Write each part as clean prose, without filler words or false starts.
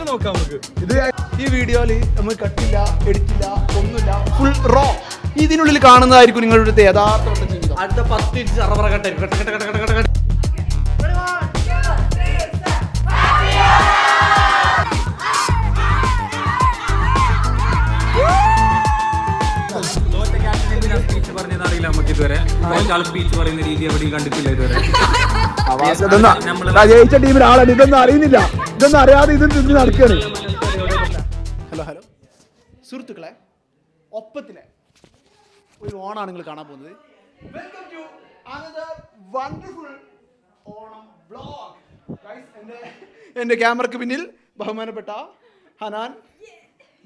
നോക്കാം നമുക്ക്. ഇത് ഈ വീഡിയോയിൽ നമ്മൾ കട്ടില്ല, എഡിറ്റില്ല, ഒന്നുമില്ല, ഫുൾ റോ. ഇതിനുള്ളിൽ കാണുന്നതായിരിക്കും നിങ്ങളുടെ യഥാർത്ഥ ജീവിതം. അടുത്ത 10 ഇഞ്ച് സർവറ കട്ടായിരിക്കും. സ്പീച്ച് പറഞ്ഞത് അറിയില്ല നമുക്ക് ഇതുവരെ. സ്പീച്ച് പറയുന്ന രീതി എവിടെയും കണ്ടിട്ടില്ല ഇതുവരെ. ജയിച്ച ടീമിൽ ആളാണ്. ഇതൊന്നും അറിയുന്നില്ല, ഇതൊന്നും അറിയാതെ ഇത് നടക്കുകയാണ്. ഹലോ ഹലോ സുഹൃത്തുക്കളെ, ഒപ്പത്തിലെ ഒരു ഓണാണ് നിങ്ങൾ കാണാൻ പോകുന്നത്. Welcome to another wonderful Onam vlog. എൻ്റെ ക്യാമറയ്ക്ക് പിന്നിൽ ബഹുമാനപ്പെട്ട ഹനാൻ,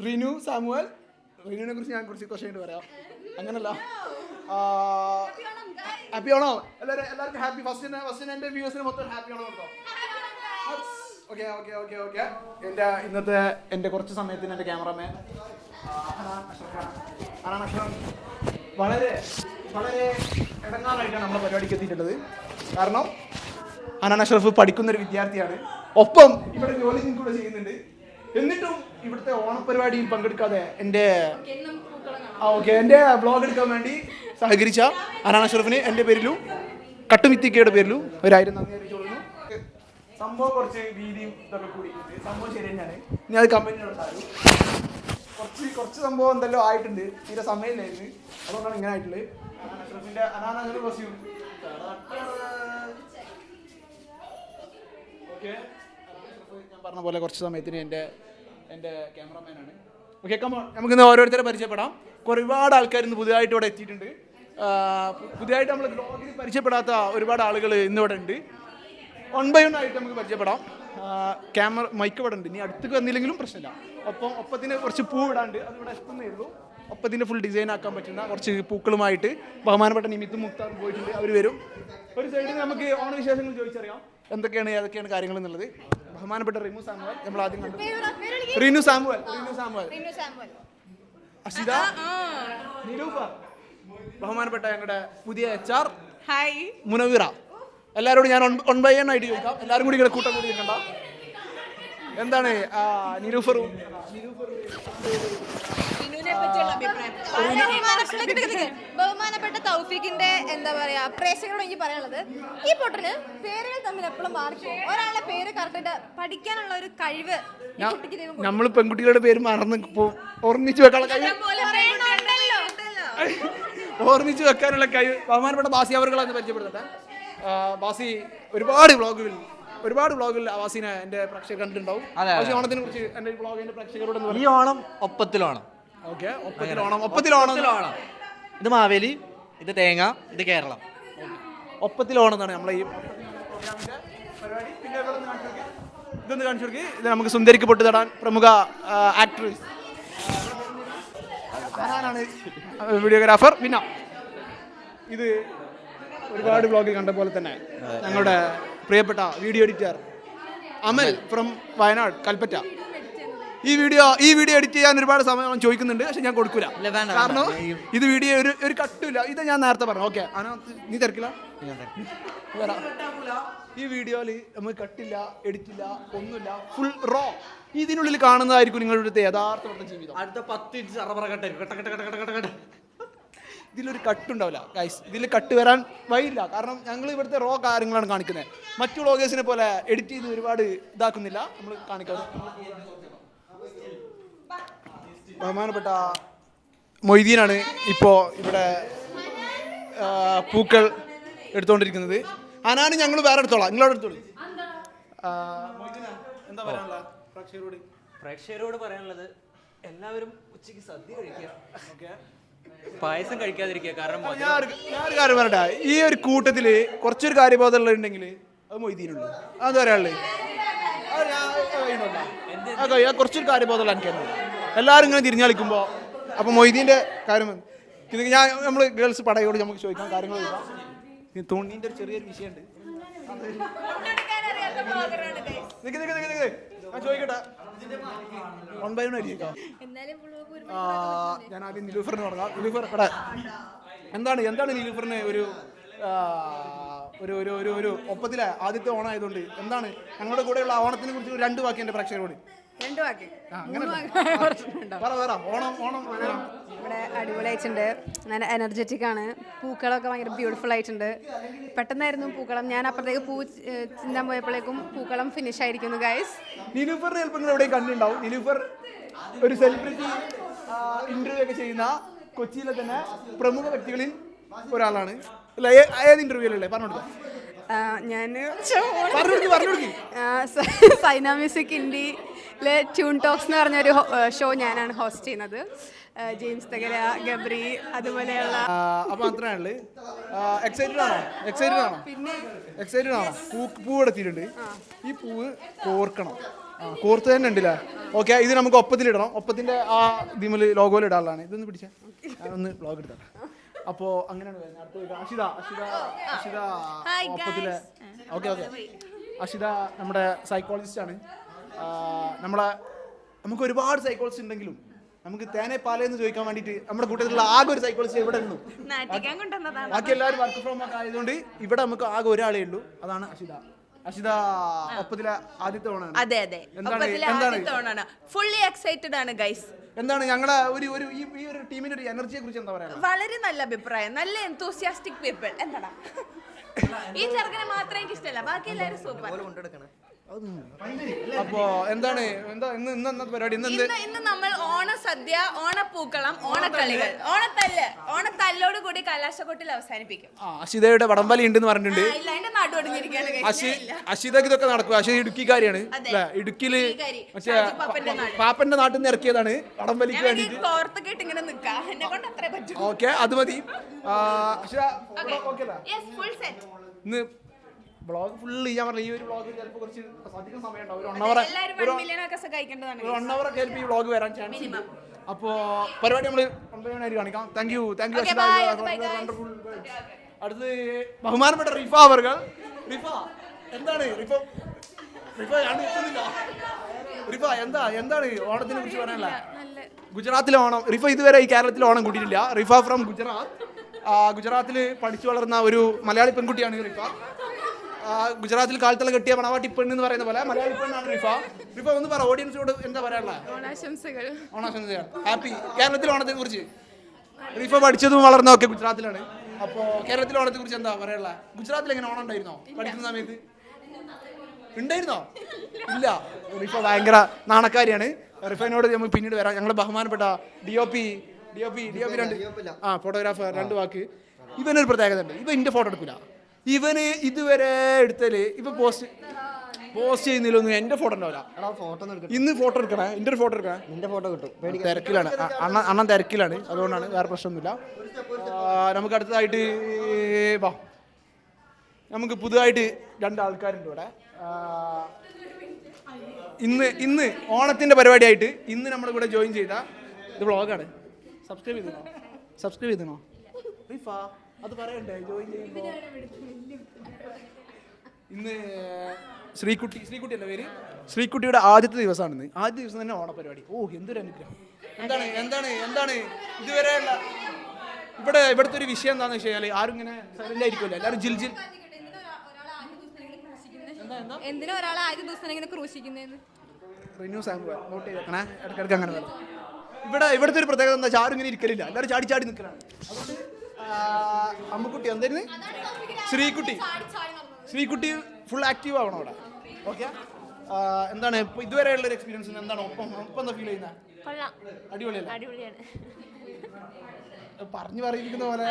റിനു, സാമുവൽ. റിനുവിനെ കുറിച്ച് ഞാൻ കുറച്ച് ക്വസ്റ്റ്യൻ പറയാം. അങ്ങനല്ല, ഹാപ്പി ആണോ എല്ലാവർക്കും? ഹാപ്പി ഫസ്റ്റ് എൻ്റെ വ്യൂസിന് മൊത്തം ഹാപ്പി ആണോ കേട്ടോ? Okay okay okay okay. ഇന്നത്തെ എൻ്റെ കുറച്ച് സമയത്തിന് എൻ്റെ ക്യാമറമാൻ ഹനാൻ അഷ്റഫ് വളരെ വളരെ ഇടങ്ങാറായിട്ടാണ് നമ്മുടെ പരിപാടിക്ക് എത്തിയിട്ടുള്ളത്. കാരണം ഹനാൻ അഷ്റഫ് പഠിക്കുന്നൊരു വിദ്യാർത്ഥിയാണ്, ഒപ്പം ഇവിടെ ജോലി കൂടെ ചെയ്യുന്നുണ്ട്. എന്നിട്ടും ഇവിടുത്തെ ഓണപരിപാടിയിൽ പങ്കെടുക്കാതെ എൻ്റെ വ്ളോഗ് എടുക്കാൻ വേണ്ടി സഹകരിച്ച ഹനാൻ അഷ്റഫിന് എൻ്റെ പേരിലും കട്ടുമിത്തിക്കയുടെ പേരിലും 1000 നന്ദി അറിയിച്ചുകൊള്ളുന്നു. സംഭവം കുറച്ച് വീതിയും ഇതൊക്കെ കൂടി സംഭവം ശരി തന്നെയാണ്. ഇനി അത് കമ്പനിയിലുണ്ടായിരുന്നു. കുറച്ച് സംഭവം എന്തെല്ലോ ആയിട്ടുണ്ട്, തീരെ സമയമില്ലായിരുന്നു, അതുകൊണ്ടാണ് ഇങ്ങനെ ആയിട്ടുള്ളത്. ഹനാൻ അഷ്റഫിൻ്റെ ഓക്കെ. ഞാൻ പറഞ്ഞ പോലെ കുറച്ച് സമയത്തിന് എൻ്റെ ക്യാമറമാനാണ്. ഓക്കെ, കമോൺ, നമുക്കിന്ന് ഓരോരുത്തരെ പരിചയപ്പെടാം. ഒരുപാട് ആൾക്കാർ ഇന്ന് പുതിയതായിട്ട് ഇവിടെ എത്തിയിട്ടുണ്ട്. പുതിയതായിട്ട് നമ്മൾ ബ്ലോഗിൽ പരിചയപ്പെടാത്ത ഒരുപാട് ആളുകൾ ഇന്നിവിടെ ഉണ്ട്. 1 by 1 ആയിട്ട് നമുക്ക് പരിചയപ്പെടാം. മൈക്ക് ഇവിടെ ഉണ്ട്, ഇനി അടുത്തേക്ക് വന്നില്ലെങ്കിലും പ്രശ്നമില്ല. ഒപ്പത്തിന് കുറച്ച് പൂ ഇടാണ്ട്, അതിവിടെ എത്തുന്നേ ഉള്ളൂ. ഒപ്പത്തിൻ്റെ ഫുൾ ഡിസൈൻ ആക്കാൻ പറ്റുന്ന കുറച്ച് പൂക്കളുമായിട്ട് ബഹുമാനപ്പെട്ട നിമിത്തും മുക്താറും പോയിട്ടുണ്ട്. അവർ വരും. ഒരു സൈഡിൽ നമുക്ക് ഓണവിശേഷങ്ങൾ ചോദിച്ചറിയാം, ഏതൊക്കെയാണ് കാര്യങ്ങൾ എന്നുള്ളത്. ബഹുമാനപ്പെട്ട റിനു സാമുവൽ, നമ്മൾ ആദ്യം കണ്ടു. റിനു സാമുവൽ, അഷിത, നിരൂപർ, ബഹുമാനപ്പെട്ട ഞങ്ങളുടെ പുതിയ HR മുനവീറ. എല്ലാവരോടും ഞാൻ 1 by 1 ആയിട്ട് ചോദിക്കാം, എല്ലാവരും കൂടി ഇങ്ങനെ കൂട്ടം കൂടി നിൽക്കണ്ട. എന്താണ് നിരൂഫറും ബഹുമാനപ്പെട്ട തൗഫീഖിന്റെ എന്താ പറയാ പ്രേക്ഷകരോട് എനിക്ക് പറയാനുള്ളത്, ഈ പൊട്ടന് പേരുകൾ തമ്മിൽ എപ്പോഴും മാറിക്കും. ഒരാളുടെ പേര് കറക്റ്റായിട്ട് പഠിക്കാനുള്ള ഒരു കഴിവ് നമ്മൾ പെൺകുട്ടികളുടെ പേര് മറന്ന് ഓർമ്മിച്ച് വെക്കാനുള്ള കഴിവ് ബഹുമാനപ്പെട്ട ബാസി അവർകളാണ് പരിചയപ്പെടുത്തട്ടെ. ബാസി ഒരുപാട് വ്ളോഗിൽ ബാസിനെ എൻ്റെ പ്രേക്ഷകർ കണ്ടിട്ടുണ്ടാവും. ഓണത്തിനെ കുറിച്ച് എൻ്റെ വ്ളോഗിന്റെ പ്രേക്ഷകരോട് ഈ ഓണം ഒപ്പത്തിലോണം. ഓക്കെ, ഒപ്പത്തിലോണം. ഇത് മാവേലി, ഇത് തേങ്ങ, ഇത് കേരളം. ഒപ്പത്തിലോണം എന്നാണ് നമ്മളെ ഈ പ്രോഗ്രാമിന്റെ പരിപാടി. പിന്നെ ഇതൊന്ന് കാണിച്ചു കൊടുക്കുക. ഇത് നമുക്ക് സുന്ദരിക്ക് പൊട്ട് തടാൻ പ്രമുഖ ആക്ട്രസ് ആണ് വീഡിയോഗ്രാഫർ. പിന്നെ ഇത് ഒരുപാട് വ്ളോഗിൽ കണ്ട പോലെ തന്നെ ഞങ്ങളുടെ പ്രിയപ്പെട്ട video editor Amal from Wayanad Kalpetta. ഈ വീഡിയോ എഡിറ്റ് ചെയ്യാൻ ഒരുപാട് സമയം ചോദിക്കുന്നുണ്ട്, പക്ഷെ ഞാൻ കൊടുക്കൂല. കാരണം ഇത് വീഡിയോ ഒരു കട്ടില്ല. ഇത് ഞാൻ നേരത്തെ പറഞ്ഞു. ഓക്കെ, നീ തിരക്കില്ല. ഈ വീഡിയോയിൽ നമ്മൾ കട്ടില്ല, എഡിറ്റില്ല, ഒന്നുമില്ല, ഫുൾ റോ. ഇതിനുള്ളിൽ കാണുന്നതായിരിക്കും നിങ്ങളുടെ യഥാർത്ഥ ജീവിതം. അടുത്ത 10 ഇഞ്ച് സർവറ കട്ടായിരിക്കും. ഇതിലൊരു കട്ടുണ്ടാവില്ല ഗൈസ്. ഇതിൽ കട്ട് വരാൻ വഴിയില്ല. കാരണം ഞങ്ങൾ ഇവിടുത്തെ റോ കാര്യങ്ങളാണ് കാണിക്കുന്നത്. മറ്റു വ്ളോഗേഴ്സിനെ പോലെ എഡിറ്റ് ചെയ്ത് ഒരുപാട് ഇതാക്കുന്നില്ല, നമ്മൾ കാണിക്കാറ്. ബഹുമാനപ്പെട്ട മൊയ്തീനാണ് ഇപ്പോൾ ഇവിടെ പൂക്കൾ എടുത്തുകൊണ്ടിരിക്കുന്നത്. അനാണ് ഞങ്ങൾ വേറെ എടുത്തോളാം, നിങ്ങളോട് എടുത്തോളൂ. എന്താ പറയാനുള്ള പ്രേക്ഷകരോട് പറയാനുള്ളത്, എല്ലാവരും ഉച്ചയ്ക്ക് സദ്യ കഴിക്കുക, പായസം കഴിക്കാതിരിക്കുക. കാരണം ഞാനൊരു കാര്യം പറയട്ടെ, ഈ ഒരു കൂട്ടത്തിൽ കുറച്ചൊരു കാര്യബോധമുള്ള ഉണ്ടെങ്കിൽ അത് മൊയ്തീനുള്ളൂ. അത് പറയാനുള്ളത് കുറച്ചൊരു കാര്യബോധമുള്ള എനിക്കായിരുന്നു. എല്ലാവരും ഇങ്ങനെ തിരിഞ്ഞു കളിക്കുമ്പോൾ അപ്പോൾ മൊയ്തീൻ്റെ കാര്യം നമ്മൾ ഗേൾസ് പടയോട് നമുക്ക് ചോദിക്കാം, കാര്യങ്ങൾ ചോദിക്കാം. തോണീൻ്റെ ഒരു ചെറിയൊരു വിഷയമുണ്ട്, ഞാൻ ചോദിക്കട്ടെ. 1 by 1 ആയിരിക്കാം. ഞാൻ ആദ്യം നിലൂഫറിന് തുടങ്ങാം. നിലൂഫർ ഇവിടെ എന്താണ് നിലൂഫറിന് ഒരു ഒപ്പത്തിലെ ആദ്യത്തെ ഓണമായതുകൊണ്ട് എന്താണ് ഞങ്ങളുടെ കൂടെയുള്ള ഓണത്തിനെ കുറിച്ച് 2 വാക്ക് എൻ്റെ പ്രേക്ഷകരോട് രണ്ട് വാക്ക് അങ്ങനെ കുറച്ചുണ്ടോ പറ ഓണം വരാം. ഇവിടെ അടിപൊളിയായിട്ടുണ്ട്, നല്ല എനർജറ്റിക് ആണ്, പൂക്കളൊക്കെ ഭയങ്കര ബ്യൂട്ടിഫുൾ ആയിട്ടുണ്ട്. പെട്ടെന്നായിരുന്നു പൂക്കളം, ഞാൻ അപ്പുറത്തേക്ക് പൂ ചിന്താൻ പോയപ്പോഴേക്കും പൂക്കളം ഫിനിഷ് ആയിരിക്കുന്നു ഗൈസ്. നിലൂഫറിനെ ചിലപ്പോൾ നിങ്ങൾ എവിടെയും കണ്ടിട്ടുണ്ടാവും. നിലൂഫർ ഒരു സെലിബ്രിറ്റി ഇന്റർവ്യൂ ഒക്കെ ചെയ്യുന്ന കൊച്ചിയിലെ തന്നെ പ്രമുഖ വ്യക്തികളിൽ ഒരാളാണ്. അല്ല, ഏത് ഇന്റർവ്യൂലല്ലേ പറഞ്ഞു ഞാൻ കൊടുക്കും. സൈന മ്യൂസിക് ഇന്ത്യയിലെ ട്യൂൺ ടോക്സ് എന്ന് പറഞ്ഞൊരു ഷോ ഞാനാണ് ഹോസ്റ്റ് ചെയ്യുന്നത്. ജെയിംസ് തകര, ഗബ്രി, അതുപോലെയുള്ള. അപ്പൊ അത്രയാണുള്ളത്. എക്സൈറ്റഡ് ആണോ? പിന്നെ എക്സൈറ്റഡ് ആണോ? പൂ എടുത്തിട്ടുണ്ട്. ഈ പൂവ് കോർക്കണം. കോർത്ത് തന്നെ ഉണ്ടല്ലേ? ഓക്കെ, ഇത് നമുക്ക് ഒപ്പത്തിലിടണം. ഒപ്പത്തിന്റെ ആ ഇതിമല് ലോഗോയിൽ ഇടാനുള്ളതാണ്. ഇതൊന്ന് പിടിച്ചാൽ ഒന്ന് വ്ളോഗ് എടുത്തട്ടെ. അപ്പോൾ അങ്ങനെയാണ് വരുന്നത്. അഷിത ഒപ്പത്തിലെ. ഓക്കെ അഷിത നമ്മുടെ സൈക്കോളജിസ്റ്റ് ആണ്. നമുക്ക് ഒരുപാട് സൈക്കോളജിസ്റ്റ് ഉണ്ടെങ്കിലും നമുക്ക് തേനെ പാലെന്ന് ചോദിക്കാൻ വേണ്ടിയിട്ട് നമ്മുടെ കൂട്ടത്തിലുള്ള ആകെ ഒരു സൈക്കോളജിസ്റ്റ് ഇവിടെ ഉള്ളൂ. ബാക്കി എല്ലാവരും വർക്ക് ഫ്രോം ഒക്കെ ആയതുകൊണ്ട് ഇവിടെ നമുക്ക് ആകെ ഒരാളേ ഉള്ളൂ. അതാണ് അഷിത ഒപ്പത്തിലെ ആദ്യത്തെ ഓണാണ്. അതെ എന്താണ് ഫുള്ളി എക്സൈറ്റഡ് ആണ് ഗൈസ്. എന്താണ് ഞങ്ങളുടെ ഈ ഒരു ടീമിന്റെ ഒരു എനർജിയെ കുറിച്ച് എന്താ പറയാ? വളരെ നല്ല അഭിപ്രായം, നല്ല എന്തൂസിയാസ്റ്റിക് പീപ്പിൾ. എന്താടാ ഈ ചെറുക്കനെ മാത്രമേ എനിക്ക് ഇഷ്ടമല്ല, ബാക്കി എല്ലാവരും സൂപ്പർ. അപ്പോ എന്താണ് ഇന്നത്തെ പരിപാടി? ഇന്ന് നമ്മൾ ഓണസദ്യ, ഓണപ്പൂക്കളം, ഓണക്കളികൾ, ഓണത്തല്ലോട് കൂടി കലാശക്കൊട്ടിൽ അവസാനിപ്പിക്കും. അഷിതയുടെ വടംവലി ഉണ്ടെന്ന് പറഞ്ഞിട്ടുണ്ട്. ഇല്ല, അതിന്റെ നടുവടിഞ്ഞിരിക്കുകയാണ്. അഷിതക്ക് ഇതൊക്കെ നടക്കും. അഷിത ഇടുക്കിക്കാരിയാണ്. ഇടുക്കിയില് പാപ്പന്റെ നാട്ടിൽ നിന്ന് ഇറക്കിയതാണ് വടംവലിക്ക് വേണ്ടിട്ട്. കോർത്ത് കേട്ട് ഇങ്ങനെ നിൽക്കാം, എന്നെ കൊണ്ട് അത്രേ പറ്റും. ഓക്കെ, അത് മതി. ഇന്ന് വ്ളോഗ് ഫുള്ള് ചെയ്യാൻ പറഞ്ഞ ഈ ഒരു വ്ളോഗ് ചിലപ്പോൾ കുറച്ച് അധികം സമയം ഉണ്ടാവും. ഒരു 1 hour ഒക്കെ ചിലപ്പോൾ ഈ വ്ളോഗ് വരാൻ ചാൻസ് ഉണ്ട്. അപ്പോൾ പരിപാടി നമ്മൾ കൊണ്ടുപോകാനായിട്ട് കാണിക്കാം. Thank you. വണ്ടർഫുൾ. അടുത്ത് ബഹുമാനപ്പെട്ട റിഫ അവർകൾ. എന്താണ് റിഫ എന്താണ് ഓണത്തിനെ കുറിച്ച് പറയാനല്ല? ഗുജറാത്തിലെ ഓണം. റിഫ ഇതുവരെ ഈ കേരളത്തിലെ ഓണം കൂട്ടിയിട്ടില്ല. റിഫ ഫ്രം ഗുജറാത്തിൽ പഠിച്ചു വളർന്ന ഒരു മലയാളി പെൺകുട്ടിയാണ് റിഫ. ഗുജറാത്തിൽ കാലത്തല കെട്ടിയ മണവാട്ടി പെണ്ണ് എന്ന് പറയുന്ന പോലെ മലയാളി പെണ്ണാണ് റിഫ ഒന്ന് പറ ഓഡിയൻസിനോട് എന്താ പറയാനുള്ള? ഓണാശംസകൾ. ഹാപ്പി. കേരളത്തിലെ ഓണത്തെ കുറിച്ച് റിഫ പഠിച്ചതും വളർന്നതൊക്കെ ഗുജറാത്തിലാണ്. അപ്പോൾ കേരളത്തിലെ ഓണത്തെ കുറിച്ച് എന്താ പറയാനുള്ള? ഗുജറാത്തിൽ എങ്ങനെ ഓണം ഉണ്ടായിരുന്നോ പഠിക്കുന്ന സമയത്ത്? ഉണ്ടായിരുന്നോ? ഇല്ല. റിഫ ഭയങ്കര നാണക്കാരിയാണ്. റിഫിനോട് നമുക്ക് പിന്നീട് വരാം. ഞങ്ങളുടെ ബഹുമാനപ്പെട്ട DOP 2 ഫോട്ടോഗ്രാഫർ 2 വാക്ക്. ഇവനൊരു പ്രത്യേകത ഉണ്ട്. ഇവൻ എൻ്റെ ഫോട്ടോ എടുക്കില്ല. ഇവന് ഇതുവരെ എടുത്തല് ഇപ്പൊ പോസ്റ്റ് ചെയ്യുന്നില്ലൊന്നും എൻ്റെ ഫോട്ടോ ഉണ്ടാവില്ല. ഇന്ന് ഫോട്ടോ എടുക്കണേ, എൻ്റെ ഒരു ഫോട്ടോ എടുക്കണേ. നിന്റെ ഫോട്ടോ കിട്ടും. തിരക്കിലാണ് അണ്ണൻ തിരക്കിലാണ്, അതുകൊണ്ടാണ്, വേറെ പ്രശ്നമൊന്നുമില്ല. നമുക്ക് അടുത്തതായിട്ട് നമുക്ക് പുതുതായിട്ട് 2 ആൾക്കാരുണ്ട് ഇവിടെ. ഇന്ന് ഓണത്തിന്റെ പരിപാടിയായിട്ട് ഇന്ന് നമ്മുടെ കൂടെ ജോയിൻ ചെയ്ത ഇത് വ്ളോഗാണ്. സബ്സ്ക്രൈബ് ചെയ്തണോ? അത് പറയണ്ടേ ജോയിൻ ചെയ്യുമ്പോൾ? ഇന്ന് ശ്രീകുട്ടി അല്ല പേര്. ശ്രീകുട്ടിയുടെ ആദ്യത്തെ ദിവസമാണ്. ആദ്യ ദിവസം തന്നെ ഓണപരിപാടി. എന്തൊരു അനുഗ്രഹം. എന്താണ് ഇതുവരെയുള്ള ഇവിടുത്തെ ഒരു വിഷയം എന്താണെന്ന് വെച്ച് കഴിഞ്ഞാൽ ആരും ഇങ്ങനെ സൈലന്റ് ആയിരിക്കുമല്ലോ, എല്ലാവരും ജിൽ. എന്തിനാ ഒരാളെ ആദ്യ ദിവസം ഇങ്ങനെ ക്രൂശിക്കുന്നതെന്ന് റിന്യൂ സാമ്പിൾ നോട്ട് ചെയ്തേക്കണേ. ഇടയ്ക്കിടയ്ക്ക് അങ്ങനെ വേണം. ഇവിടുത്തെ ഒരു പ്രത്യേകത എന്താ വെച്ചാൽ ആരും ഇങ്ങനെ ഇരിക്കലില്ല, എല്ലാവരും ചാടി നിൽക്കലാണ്. അതുകൊണ്ട് അമ്മുക്കുട്ടി എന്തായിരുന്നു? ശ്രീകുട്ടി ഫുൾ ആക്റ്റീവ് ആവണം അവിടെ. ഓക്കെ, എന്താണ് ഇപ്പൊ ഇതുവരെയുള്ള ഒരു എക്സ്പീരിയൻസ്? എന്താണ് ഒപ്പം എന്താ ഫീൽ ചെയ്യുന്നത്? അടിപൊളിയാണ്. പറഞ്ഞു പറയിപ്പിക്കുന്ന പോലെ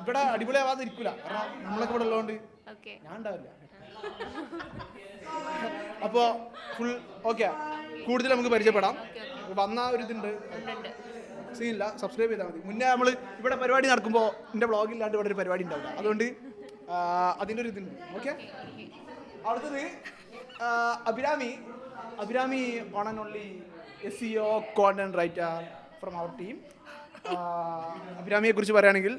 ഇവിടെ അടിപൊളിയാവാതെ ഇരിക്കൂല. കാരണം നമ്മളൊക്കെ ഇവിടെ ഉള്ളതുകൊണ്ട് ഞാൻ ഉണ്ടാവില്ല. അപ്പോ ഫുൾ ഓക്കെ. കൂടുതൽ നമുക്ക് പരിചയപ്പെടാം. വന്ന ഒരു ഇതുണ്ട്, സീനില്ല. സബ്സ്ക്രൈബ് ചെയ്താൽ മതി. മുന്നേ നമ്മൾ ഇവിടെ പരിപാടി നടക്കുമ്പോൾ എൻ്റെ വ്ളോഗില്ലാണ്ട് ഇവിടെ ഒരു പരിപാടി ഉണ്ടാവില്ല. അതുകൊണ്ട് അതിൻ്റെ ഒരു ഇതുണ്ട്. ഓക്കെ, അടുത്തത് Abhirami on and only SEO content writer from our team. അഭിരാമിയെ കുറിച്ച് പറയുകയാണെങ്കിൽ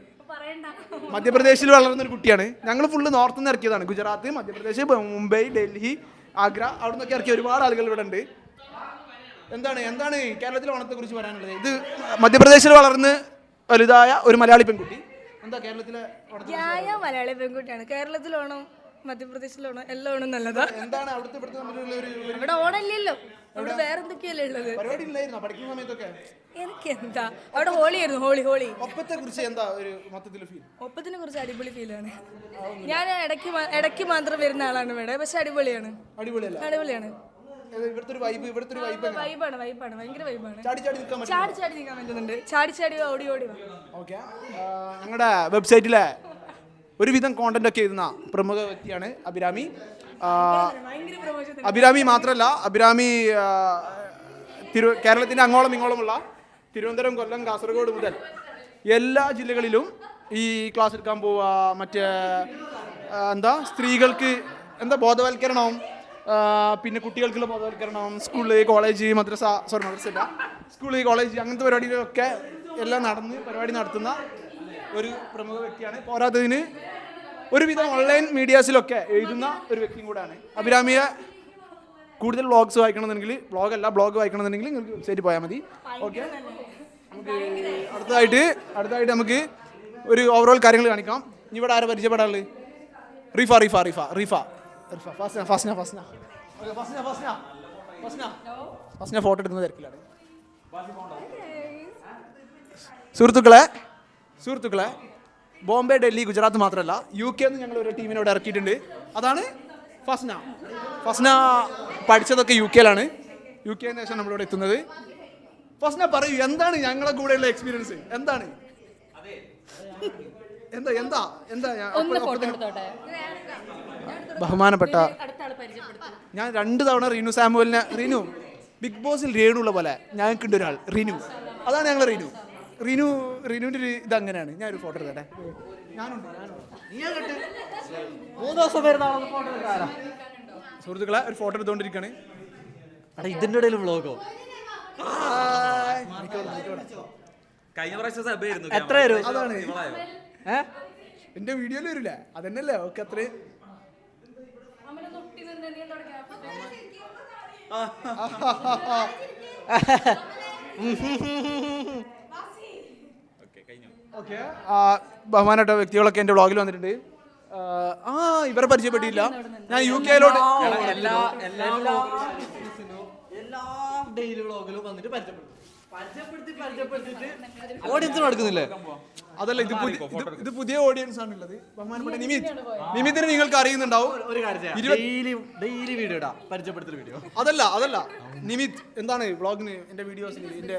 മധ്യപ്രദേശിൽ വളർന്നൊരു കുട്ടിയാണ്. ഞങ്ങൾ ഫുള്ള് നോർത്ത് നിന്ന് ഇറക്കിയതാണ്. ഗുജറാത്ത്, മധ്യപ്രദേശ്, മുംബൈ, ഡൽഹി, ആഗ്ര, അവിടെ നിന്നൊക്കെ ഇറക്കിയ ഒരുപാട് ആളുകൾ ഇവിടെ ഉണ്ട്. എന്താണ് കേരളത്തിലെ ഓണത്തെ കുറിച്ച് പറയാനുള്ളത്? ഇത് മധ്യപ്രദേശിൽ വളർന്ന് വലുതായ ഒരു മലയാളി പെൺകുട്ടി. എന്താ കേരളത്തിലെ മലയാളി പെൺകുട്ടിയാണ്. കേരളത്തിലോണം, മധ്യപ്രദേശിലോണം, എല്ലാം ഓണം നല്ലതാ. എന്താണ് അവിടുത്തെ ഇവിടുത്തെ തമ്മിലുള്ള ഇവിടെ ഓണമില്ലല്ലോ. അവിടെ വേറെ എന്തൊക്കെയല്ലേ ഉള്ളത്? പരിപാടി ഇല്ലായിരുന്നോ പഠിക്കുന്ന സമയത്തൊക്കെ? എനിക്ക് എന്താ അവിടെ ഹോളിയായിരുന്നു, ഹോളി. ഒപ്പത്തെ കുറിച്ച് എന്താ ഒരു മൊത്തത്തിൽ ഫീൽ? ഒപ്പത്തിനെ കുറിച്ച് അടിപൊളി ഫീലാണ്. ഞാൻ ഇടയ്ക്ക് മാത്രം വരുന്ന ആളാണ് ഇവിടെ, പക്ഷെ അടിപൊളിയാണ്. അടിപൊളിയാണ്. ഇവിടുത്തെ ഒരു വൈബ് വൈബാണ് ഭയങ്കര വൈബാണ്. ചാടി നിൽക്കാൻ പറ്റും. ചാടി നിൽക്കാൻ പറ്റുന്നുണ്ട്. ചാടി ഓടി വാ. ഓക്കെ, ഞങ്ങളുടെ വെബ്സൈറ്റിലെ ഒരുവിധം കോണ്ടന്റ് ഒക്കെ എഴുതുന്ന പ്രമുഖ വ്യക്തിയാണ് അഭിരാമി. അഭിരാമി മാത്രമല്ല, അഭിരാമി കേരളത്തിൻ്റെ അങ്ങോളം ഇങ്ങോളമുള്ള തിരുവനന്തപുരം, കൊല്ലം, കാസർഗോഡ് മുതൽ എല്ലാ ജില്ലകളിലും ഈ ക്ലാസ് എടുക്കാൻ പോവുക. മറ്റേ സ്ത്രീകൾക്ക് ബോധവൽക്കരണവും, പിന്നെ കുട്ടികൾക്കുള്ള ബോധവൽക്കരണം, സ്കൂള്, കോളേജ്, മദ്രസല്ല, സ്കൂള്, കോളേജ്, അങ്ങനത്തെ പരിപാടികളൊക്കെ എല്ലാം പരിപാടി നടത്തുന്ന ഒരു പ്രമുഖ വ്യക്തിയാണ്. പോരാത്തതിന് ഒരുവിധം ഓൺലൈൻ മീഡിയാസിലൊക്കെ എഴുതുന്ന ഒരു വ്യക്തിയും കൂടെയാണ്. അഭിരാമിയെ കൂടുതൽ വ്ളോഗ്സ് വായിക്കണമെന്നുണ്ടെങ്കിൽ, ബ്ലോഗ് വായിക്കണമെന്നുണ്ടെങ്കിൽ നിങ്ങൾക്ക് വെബ്സൈറ്റിൽ പോയാൽ മതി. ഓക്കെ, നമുക്ക് അടുത്തതായിട്ട് നമുക്ക് ഒരു ഓവറോൾ കാര്യങ്ങൾ കാണിക്കാം. ഇനി ഇവിടെ ആരെ പരിചയപ്പെടാനുള്ളത്? ഫസ്ന ഫോട്ടോ എടുക്കുന്ന തിരക്കിലാണ്. സുഹൃത്തുക്കളെ ബോംബെ, ഡൽഹി, ഗുജറാത്ത് മാത്രമല്ല UK എന്ന് ഞങ്ങൾ ഒരു ടീമിനെ ഇവിടെ ഇറക്കിയിട്ടുണ്ട്. അതാണ് ഫസ്ന പഠിച്ചതൊക്കെ UK യിലാണ്. UK ശേഷം നമ്മളിവിടെ എത്തുന്നത്. ഫസ്ന പറയൂ, എന്താണ് ഞങ്ങളെ കൂടെയുള്ള എക്സ്പീരിയൻസ്? എന്താണ്? ബഹുമാനപ്പെട്ട ഞാൻ 2 തവണ റീനു ബിഗ് ബോസിൽ രേണുള്ള പോലെ ഞങ്ങൾക്കുണ്ട് ഒരാൾ റീനു. അതാണ് ഞങ്ങൾ റീനുവിൻ്റെ ഒരു ഇതങ്ങനെയാണ്. ഞാനൊരു ഫോട്ടോ എടുക്കട്ടെ. സുഹൃത്തുക്കളെ ഒരു ഫോട്ടോ എടുത്തുകൊണ്ടിരിക്കുകയാണ്. ഇതിന്റെ ഇടയിൽ വ്ളോഗോ എത്ര വരും? അതാണ് എന്റെ വീഡിയോയിൽ വരില്ലേ? അതന്നെയല്ലേ ഓക്കെ. അത്രയും ഓക്കെ. ബഹുമാനപ്പെട്ട വ്യക്തികളൊക്കെ എൻ്റെ വ്ളോഗിൽ വന്നിട്ടുണ്ട്. ഇവരെ പരിചയപ്പെട്ടില്ല. ഞാൻ UK എല്ലാ ഡെയിലി വ്ളോഗിലും വന്നിട്ട് പരിചയപ്പെടുത്തിട്ട് ഓഡിയൻസിന് നടക്കുന്നില്ലേ? അതല്ല, ഇത് പുതിയ ഓഡിയൻസ് ആണുള്ളത്. ബഹുമാനപ്പെട്ട നിമിതിനെ നിങ്ങൾക്ക് അറിയുന്നുണ്ടാവും. ഒരു കാര്യം, ഡെയിലി വീഡിയോ ഇടാം, പരിചയപ്പെടുത്തൽ വീഡിയോ. അതല്ല നിമിത് എന്താണ് വ്ളോഗിന്, എൻ്റെ വീഡിയോസിന്, എൻ്റെ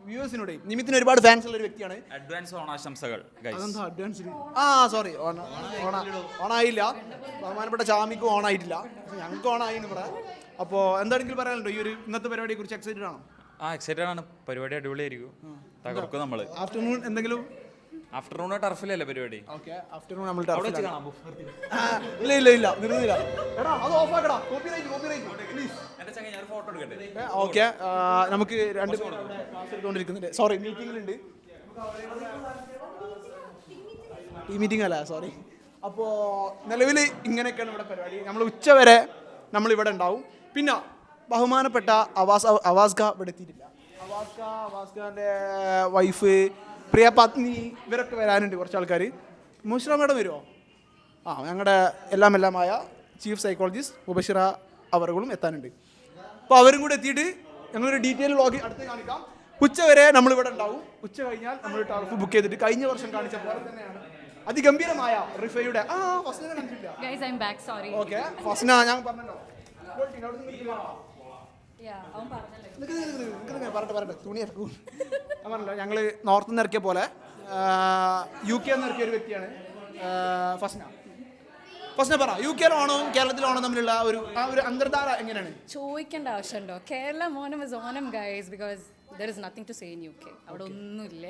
വ്യൂവേഴ്സിനോട് നിമിത്തിന് ഒരുപാട് ഫാൻസ് ഉള്ള ഒരു വ്യക്തിയാണ്. അഡ്വാൻസ് ഓണാശംസകൾ. അതെന്താ അഡ്വാൻസ്? സോറി, ഓണായില്ല. ബഹുമാനപ്പെട്ട ചാമിക്ക് ഓണായിട്ടില്ല, ഞങ്ങൾക്ക് ഓണായിരുന്നു ഇവിടെ. അപ്പോൾ എന്താണെങ്കിലും പറയാനുണ്ടോ ഈ ഒരു ഇന്നത്തെ പരിപാടിയെ കുറിച്ച്? എക്സൈറ്റഡ് ആണോ? എക്സൈറ്റഡ് ആണ്. പരിപാടി അടിപൊളിയായിരിക്കും, തകർക്കും നമ്മള്. ആഫ്റ്റർനൂൺ എന്തെങ്കിലും? ആഫ്റ്റർനൂൺ ടർഫിലല്ലേ പരിപാടി? ഓക്കെ, ആഫ്റ്റർനൂൺ നമ്മൾ ഇല്ല, നിർന്നില്ല. അത് ഓഫാക്കടാ, ഫോട്ടോ എടുക്കട്ടെ. ഓക്കെ, നമുക്ക് 2 പേര് ക്ലാസ് എടുത്തുകൊണ്ടിരിക്കുന്നുണ്ട്. സോറി, മീറ്റിംഗിലുണ്ട്. ഈ മീറ്റിംഗ് അല്ല, സോറി. അപ്പോൾ നിലവിൽ ഇങ്ങനെയൊക്കെയാണ് ഇവിടെ പരിപാടി. നമ്മൾ ഉച്ചവരെ നമ്മളിവിടെ ഉണ്ടാവും. പിന്നെ ബഹുമാനപ്പെട്ട അവാസ്ക ഇവിടെ എത്തിയിട്ടില്ല. അവാസ്കാൻ്റെ വൈഫ്, പ്രിയ പത്നി, ഇവരൊക്കെ വരാനുണ്ട്. കുറച്ച് ആൾക്കാർ. മുഷ്റ മേഡം വരുമോ? ഞങ്ങളുടെ എല്ലാമായ ചീഫ് സൈക്കോളജിസ്റ്റ് മുബഷിറ അവറുകളും എത്താനുണ്ട്. അപ്പോൾ അവരും കൂടെ എത്തിയിട്ട് ഞങ്ങളൊരു ഡീറ്റെയിൽ വ്ളോഗ് അടുത്ത് കാണിക്കാം. ഉച്ചവരെ നമ്മളിവിടെ ഉണ്ടാവും. ഉച്ച കഴിഞ്ഞാൽ നമ്മൾ ടർഫ് ബുക്ക് ചെയ്തിട്ട് കഴിഞ്ഞ വർഷം കാണിച്ച പോലെ തന്നെയാണ് അതിഗംഭീരമായ റിഫയുടെ ഫസ്റ്റിനെ കണ്ടിട്ടില്ല. ഓക്കെ, ഫസ്റ്റിന ഞാൻ പറഞ്ഞല്ലോ. പറട്ടെ തുണി ഇറക്കും. ഞാൻ പറഞ്ഞല്ലോ, ഞങ്ങൾ നോർത്ത് നിന്ന് ഇറക്കിയ പോലെ UK നിന്ന് ഇറക്കിയ ഒരു വ്യക്തിയാണ് ഫസ്ന. പറ, UK ഓണവും കേരളത്തിലോണവും തമ്മിലുള്ള ഒരു അന്തർധാര എങ്ങനെയാണ്? ചോദിക്കേണ്ട ആവശ്യമുണ്ടോ? Kerala Onam is Onam guys, because there is nothing to say in UK. അവിടെ ഒന്നുമില്ല.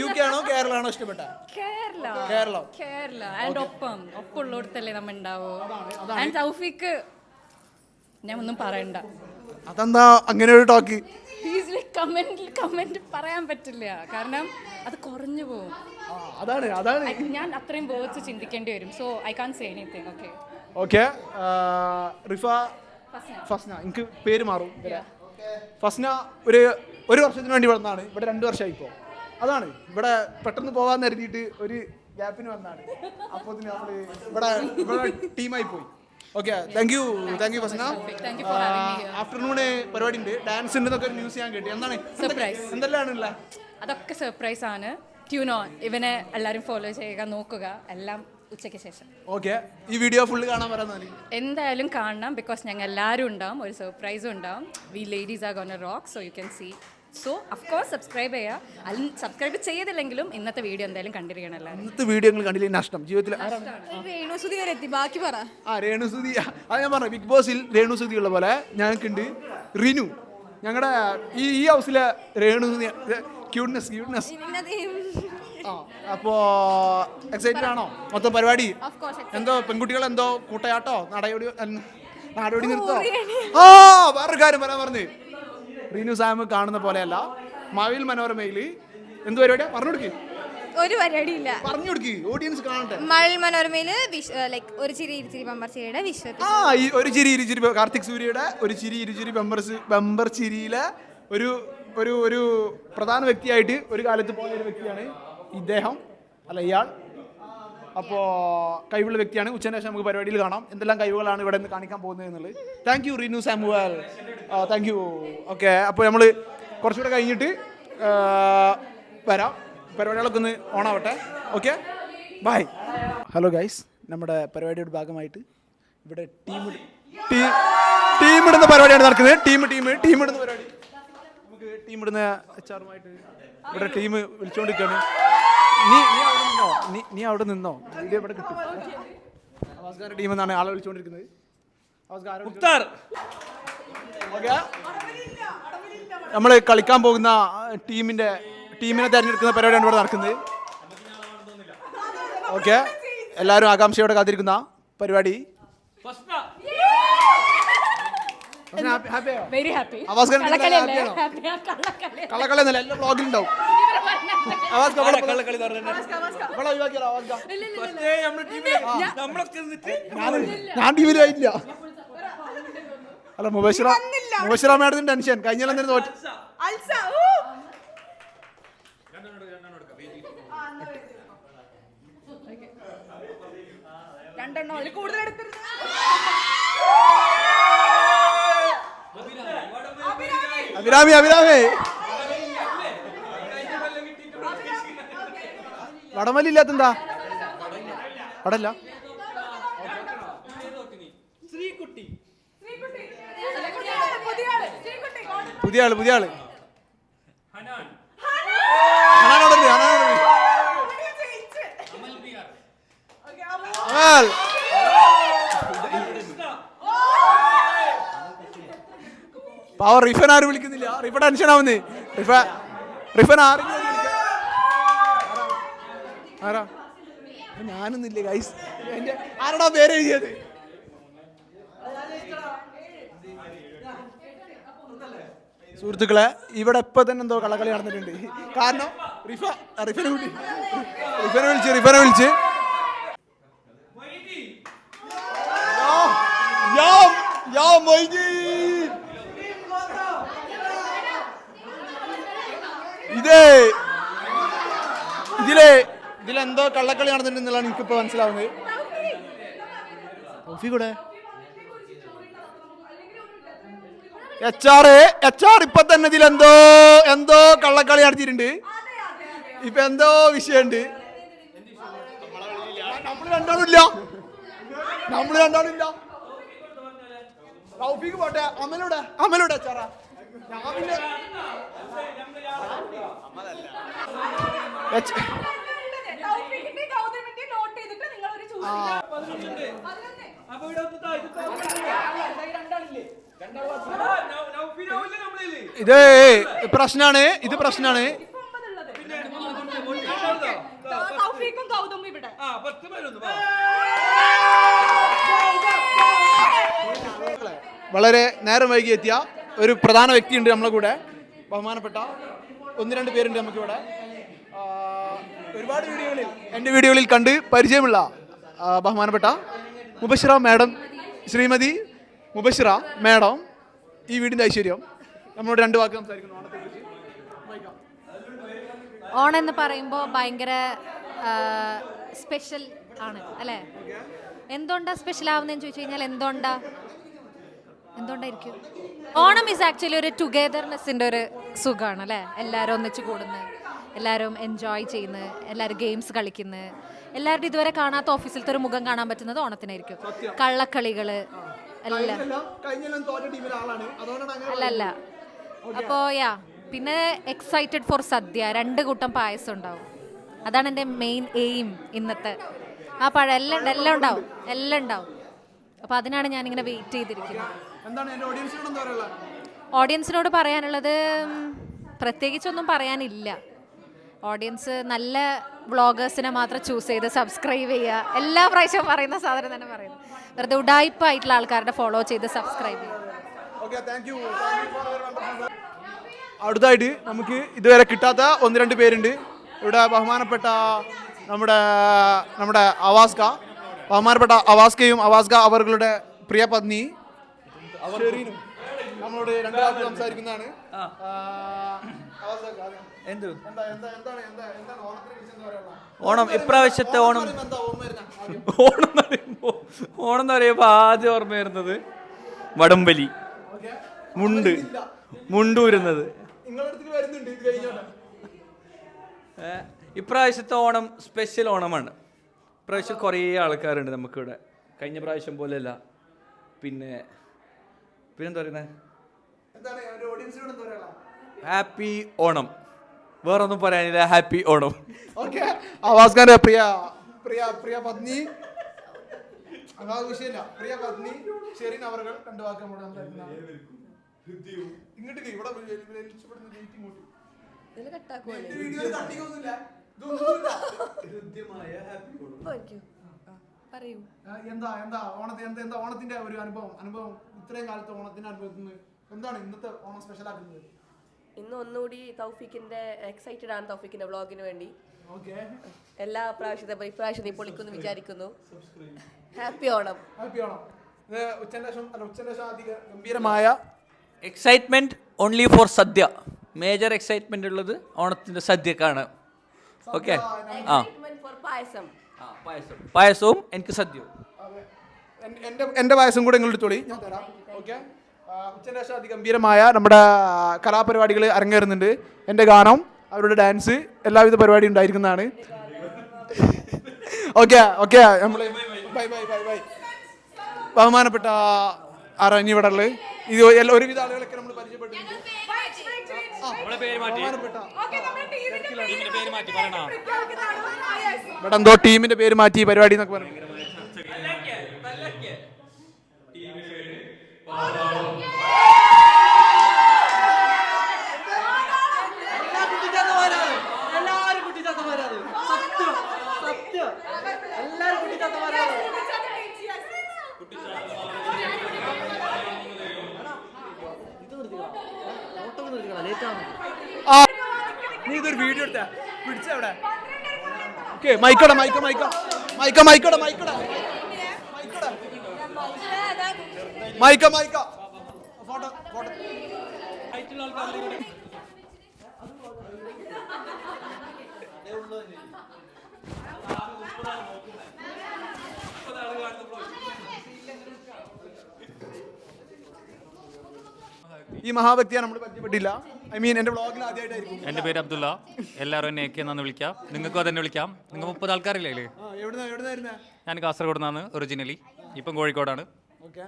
UK ആണോ കേരളമാണോ ഇഷ്ടപ്പെട്ട? കേരള ആൻഡ് ഒപ്പമുള്ളടത്തല്ലേ നമ്മ ഉണ്ടാവോ. ആൻഡ് തൗഫീക്ക് ഞാൻ ഒന്നും പറയണ്ട. അതെന്താ അങ്ങനെ ഒരു ടോക്ക്? ഈസിലി കമന്റ് പറയാൻ പറ്റില്ല, കാരണം അത് കുറഞ്ഞു പോകും. അതാണ് ഞാൻ അത്രയും വേർഡ്സ് ചിന്തിക്കേണ്ടി വരും. So I can say anything. Okay, ഫസ്ന എനിക്ക് പേര് മാറും. ഫസ്ന ഒരു വർഷത്തിന് വേണ്ടി വന്നതാണ്. ഇവിടെ 2 വർഷമായി ഇപ്പോൾ. അതാണ് ഇവിടെ പെട്ടെന്ന് പോകാൻ കരുതിയിട്ട് ഒരു ഗ്യാപ്പിന് വന്നതാണ്. അപ്പോൾ നമ്മൾ ഇവിടെ ടീമായി പോയി. Okay thank you Fasna. Thank you for having me here. Afternoon പരിപാടി ഉണ്ട്, ഡാൻസ് ഉണ്ട് എന്നൊക്കെ ഒരു ന്യൂസ് ഞാൻ കേട്ടി. എന്താണ് Surprise. എന്തെല്ലാം ഉള്ളത്? അതൊക്കെ സർപ്രൈസ് ആണ്. ട്യൂൺ ഓൺ, ഇവനെ എല്ലാവരും ഫോളോ ചെയ്യുക, നോക്കുക, എല്ലാം ഉച്ചയ്ക്ക് ശേഷം. ഓക്കെ, ഈ വീഡിയോ ഫുള്ള് കാണാൻ പറയുന്നത് എന്തായാലും കാണണം, ബിക്കോസ് ഞങ്ങൾ എല്ലാവരും ഉണ്ടാവും, ഒരു സർപ്രൈസും ഉണ്ടാവും. We ladies are gonna rock, so you can see. So of course subscribe ചെയ്യുക. അതിൽ സബ്സ്ക്രൈബ് ചെയ്തില്ലെങ്കിലും ഇന്നത്തെ വീഡിയോ എന്തായാലും കണ്ടിരിക്കണം എല്ലാവരും. ഇന്നത്തെ വീഡിയോ നിങ്ങൾ കണ്ടില്ലേ? നഷ്ടം ജീവിതത്തിൽ. രേണുസുതി വരെ എത്തി, ബാക്കി പറ. രേണുസുതി, അത് ഞാൻ പറഞ്ഞു, ബിഗ് ബോസിൽ രേണുസുതി ഉള്ള പോലെ ഞങ്ങൾക്കുണ്ട് റിനു. ഞങ്ങളുടെ ഈ ഹൗസിലെ രേണുസുതി ക്യൂട്ട്നെസ്. അപ്പോ എക്സൈറ്റഡ് ആണോ മൊത്തം പരിപാടി? എന്തോ പെൺകുട്ടികൾ എന്തോ കൂട്ടയാട്ടോ നാടോടി നിർത്തോ? വേറൊരു കാര്യം പറയാൻ പറഞ്ഞു, റീനു സാം കാണുന്ന പോലെയല്ല മഴവിൽ മനോരമയിൽ എന്ത് പരിപാടിയാ പറഞ്ഞു കൊടുക്ക്. ഒരു പരിപാടിയില്ല, പറഞ്ഞു കൊടുക്ക്, ഓഡിയൻസ് കാണട്ടെ. മഴവിൽ മനോരമയില് ലൈക്ക് ഒരു ചിരി ഇരുചിരി ബമ്പർച്ചിരിയുടെ വിശ്വത്തിൽ ഈ ഒരു ചിരി ഇരുചിരി കാർത്തിക് സൂര്യയുടെ ഒരു ചിരി ഇരുചിരി ബമ്പർ ചിരിയിലെ ഒരു ഒരു ഒരു പ്രധാന വ്യക്തിയായിട്ട് ഒരു കാലത്ത് പോയ ഒരു വ്യക്തിയാണ് ഇദ്ദേഹം, അല്ല ഇയാൾ. അപ്പോൾ കഴിവുള്ള വ്യക്തിയാണ്. ഉച്ചയ്ക്ക് ശേഷം നമുക്ക് പരിപാടിയിൽ കാണാം എന്തെല്ലാം കഴിവുകളാണ് ഇവിടെ നിന്ന് കാണിക്കാൻ പോകുന്നത് എന്നുള്ളത്. Thank you Reenu Samuel, thank you. Okay, അപ്പോൾ നമ്മൾ കുറച്ചുകൂടെ കഴിഞ്ഞിട്ട് വരാം, പരിപാടികളൊക്കെ ഒന്ന് ഓണാവട്ടെ. Okay, bye. ഹലോ ഗൈസ്, നമ്മുടെ പരിപാടിയുടെ ഭാഗമായിട്ട് ഇവിടെ ടീം ഇടുന്ന പരിപാടിയാണ് നടക്കുന്നത്. ടീം ഇടുന്ന പരിപാടി. നമുക്ക് ടീം ഇടുന്ന HR-ഉമായിട്ട് ഇവിടെ ടീം വിളിച്ചുകൊണ്ടിരിക്കുകയാണ്. നീ അവിടെ നിന്നോ, വീഡിയോ ഇവിടെ കിട്ടും. അവസ്കാരുടെ ടീം എന്നാണ് ആളെ വിളിച്ചുകൊണ്ടിരിക്കുന്നത്. നമ്മൾ കളിക്കാൻ പോകുന്ന ടീമിനെ തിരഞ്ഞെടുക്കുന്ന പരിപാടിയാണ് ഇവിടെ നടക്കുന്നത്. ഓക്കെ, എല്ലാവരും ആകാംക്ഷയോടെ കാത്തിരിക്കുന്ന പരിപാടി. Very happy. കള്ളക്കളിയൊന്നുമല്ല, എല്ലാ ബ്ലോഗിലും ഉണ്ടാവും. ഞാൻ ടീമിലായില്ല. അല്ല, മുബഷിറ മാഡത്തിന് ടെൻഷൻ കഴിഞ്ഞാൽ തോറ്റ. അഭിരാമി വടമല്ലി ഇല്ലാത്തെന്താ? വടല്ല, പുതിയ ആള് പാവ. റിഫൻ ആരും വിളിക്കുന്നില്ല, റിഫ ടെൻഷൻ ആവുന്നേ. റിഫൻ ആരാ? ഞാനൊന്നില്ലേ ഗൈസ്, ആരടാ പേര് എഴുതിയത്? സുഹൃത്തുക്കളെ, ഇവിടെ ഇപ്പൊ തന്നെ എന്തോ കള്ളക്കളി നടന്നിട്ടുണ്ട്. കാരണം റിഫനെ വിളിച്ച് ഇതിലെന്തോ കള്ളക്കളി നടന്നിട്ടുണ്ടെന്നുള്ളതാണ് എനിക്കിപ്പോ മനസ്സിലാവുന്നത്. കൂടെ HR ഇപ്പൊ തന്നെ ഇതിലെന്തോ കള്ളക്കളി നടത്തിയിട്ടുണ്ട്. ഇപ്പൊ എന്തോ വിഷയമുണ്ട്. നമ്മൾ രണ്ടാളില്ല. റൗഫീക്ക് പോട്ടെ, അമലൂടെ HR ഇത് പ്രശ്നാണ്. വളരെ നേരം വൈകി എത്തിയ ഒരു പ്രധാന വ്യക്തിയുണ്ട് നമ്മളെ കൂടെ, ബഹുമാനപ്പെട്ട 1-2 പേരുണ്ട് നമുക്കിവിടെ. ഒരുപാട് എൻ്റെ വീഡിയോകളിൽ കണ്ട് പരിചയമുള്ള ബഹുമാനപ്പെട്ട മുബഷിറ മാഡം, ശ്രീമതി മുബഷിറ മാഡം, ഈ വീടിൻ്റെ ഐശ്വര്യം. നമ്മളോട് 2 വാക്ക് സംസാരിക്കുന്നു ഓണത്തെക്കുറിച്ച്. ഓണം എന്ന് പറയുമ്പോൾ ഭയങ്കര സ്പെഷ്യൽ ആണ് അല്ലേ? എന്തുകൊണ്ടാ സ്പെഷ്യൽ ആവുന്നതെന്ന് ചോദിച്ചു കഴിഞ്ഞാൽ എന്തുകൊണ്ടായിരിക്കും? ഓണം ഈസ് ആക്ച്വലി ഒരു ടുഗെദർനെസ്സിൻ്റെ ഒരു സുഖമാണ് അല്ലേ? എല്ലാവരും ഒന്നിച്ച് കൂടുന്നു, എല്ലാവരും എൻജോയ് ചെയ്യുന്നു, എല്ലാവരും ഗെയിംസ് കളിക്കുന്നു. എല്ലാവരുടെയും ഇതുവരെ കാണാത്ത ഓഫീസിലത്തെ ഒരു മുഖം കാണാൻ പറ്റുന്നത് ഓണത്തിനായിരിക്കും. കള്ളക്കളികൾ എല്ലാം അല്ലല്ല. അപ്പോൾ പിന്നെ എക്സൈറ്റഡ് ഫോർ സദ്യ, 2 കൂട്ടം പായസം ഉണ്ടാവും. അതാണ് എൻ്റെ മെയിൻ എയിം ഇന്നത്തെ. ആ പഴം എല്ലാം ഉണ്ടാവും. അപ്പോൾ അതിനാണ് ഞാനിങ്ങനെ വെയിറ്റ് ചെയ്തിരിക്കുന്നത്. ഓഡിയൻസിനോട് പറയാനുള്ളത് പ്രത്യേകിച്ചൊന്നും പറയാനില്ല. ഓഡിയൻസ് നല്ല വ്ളോഗേഴ്സിനെ മാത്രം ചൂസ് ചെയ്ത് സബ്സ്ക്രൈബ് ചെയ്യുക. എല്ലാ പ്രാവശ്യവും പറയുന്ന സാധനം തന്നെ പറയുന്നത്. വെറുതെ ഉഡായിപ്പായിട്ടുള്ള ആൾക്കാരുടെ ഫോളോ ചെയ്ത് സബ്സ്ക്രൈബ് ചെയ്യുക. അടുത്തായിട്ട് നമുക്ക് ഇതുവരെ കിട്ടാത്ത 1-2 പേരുണ്ട് ഇവിടെ. ബഹുമാനപ്പെട്ട നമ്മുടെ അവാസ്കയും അവാസ്ക അവരുടെ പ്രിയ പത്നി ഷെറീനും നമ്മളോട് 2 വാക്ക് സംസാരിക്കുന്നതാണ്. ഓണം ഇപ്രാവശ്യത്തെ ഓണം എന്ന് പറയുമ്പോൾ ആദ്യം ഓർമ്മ വരുന്നത് വടംവലി, മുണ്ടൂരുന്നത്. ഇപ്രാവശ്യത്തെ ഓണം സ്പെഷ്യൽ ഓണമാണ്. ഇപ്രാവശ്യം കുറേ ആൾക്കാരുണ്ട് നമുക്കിവിടെ. കഴിഞ്ഞ പ്രാവശ്യം പോലെയല്ല. പിന്നെന്താ പറയുന്നത്, ഹാപ്പി ഓണം. വേറൊന്നും പറയാനില്ല, ഹാപ്പി ഓണം. അവാസ്ഖാന്റെ പ്രിയ പത്നി വിഷയമില്ല, പ്രിയ പത്നി ഷെറീൻ അവർ 2 വാക്ക് ഇങ്ങോട്ട് ഇവിടെ എന്താ ഓണത്തിന്റെ ഒരു അനുഭവം ഇത്രയും കാലത്തെ ഓണത്തിന്റെ അനുഭവത്തിൽ എന്താണ് ഇന്നത്തെ ഓണം സ്പെഷ്യൽ ആക്കുന്നത്? ഇന്ന് ഒന്നുകൂടി തൗഫീഖിന്റെ എക്സൈറ്റഡ് ആണ് തൗഫീഖിന്റെ വ്ളോഗിന് വേണ്ടി. എല്ലാ ഇപ്രാവശ്യം നീ പൊളിക്കുന്നു വിചാരിക്കുന്നു. ഹാപ്പി ഓണം. ഗംഭീരമായ എക്സൈറ്റ്മെന്റ് ഓൺലി ഫോർ സദ്യ. മേജർ എക്സൈറ്റ്മെന്റ് ഉള്ളത് ഓണത്തിന്റെ സദ്യക്കാണ്. ഓക്കെ, പായസവും എനിക്ക് സദ്യവും. എന്റെ പായസം കൂടെ നിങ്ങൾ എടുത്തോളി, ഞാൻ തരാം. ഓക്കെ, ഉച്ചന്റെ ശേഷം അതിഗംഭീരമായ നമ്മുടെ കലാപരിപാടികൾ അരങ്ങേറുന്നുണ്ട്. എൻ്റെ ഗാനം, അവരുടെ ഡാൻസ്, എല്ലാവിധ പരിപാടി ഉണ്ടായിരിക്കുന്നതാണ്. ഓക്കെ നമ്മൾ ബൈ. ബഹുമാനപ്പെട്ട ആരാഞ്ഞി ഇവിടെ ഉള്ളത് ഇത് ഒരുവിധ ആളുകളൊക്കെ നമ്മൾ പരിചയപ്പെട്ടിട്ടുണ്ട്. ഇവിടെ എന്തോ ടീമിന്റെ പേര് മാറ്റി പരിപാടി എന്നൊക്കെ പറഞ്ഞു. നീ ഇതൊരു വീഡിയോ എടുത്താ പിടിച്ചവിടെ. മൈക്കട ഫോട്ടോ ഈ മഹാവ്യക്തിയെ നമ്മൾ പരിചയപ്പെട്ടില്ല. എൻ്റെ വ്ളോഗിൽ ആദ്യമായിട്ടായിരിക്കും. എൻ്റെ പേര് അബ്ദുള്ള, എല്ലാവരും എന്നെ AK എന്നാണ് വിളിക്കാം. നിങ്ങൾക്കും അതന്നെ വിളിക്കാം. നിങ്ങൾ 30 ആൾക്കാരില്ലേ? ഞാൻ കാസർഗോഡ് നിന്നാണ് ഒറിജിനലി, ഇപ്പം കോഴിക്കോടാണ്.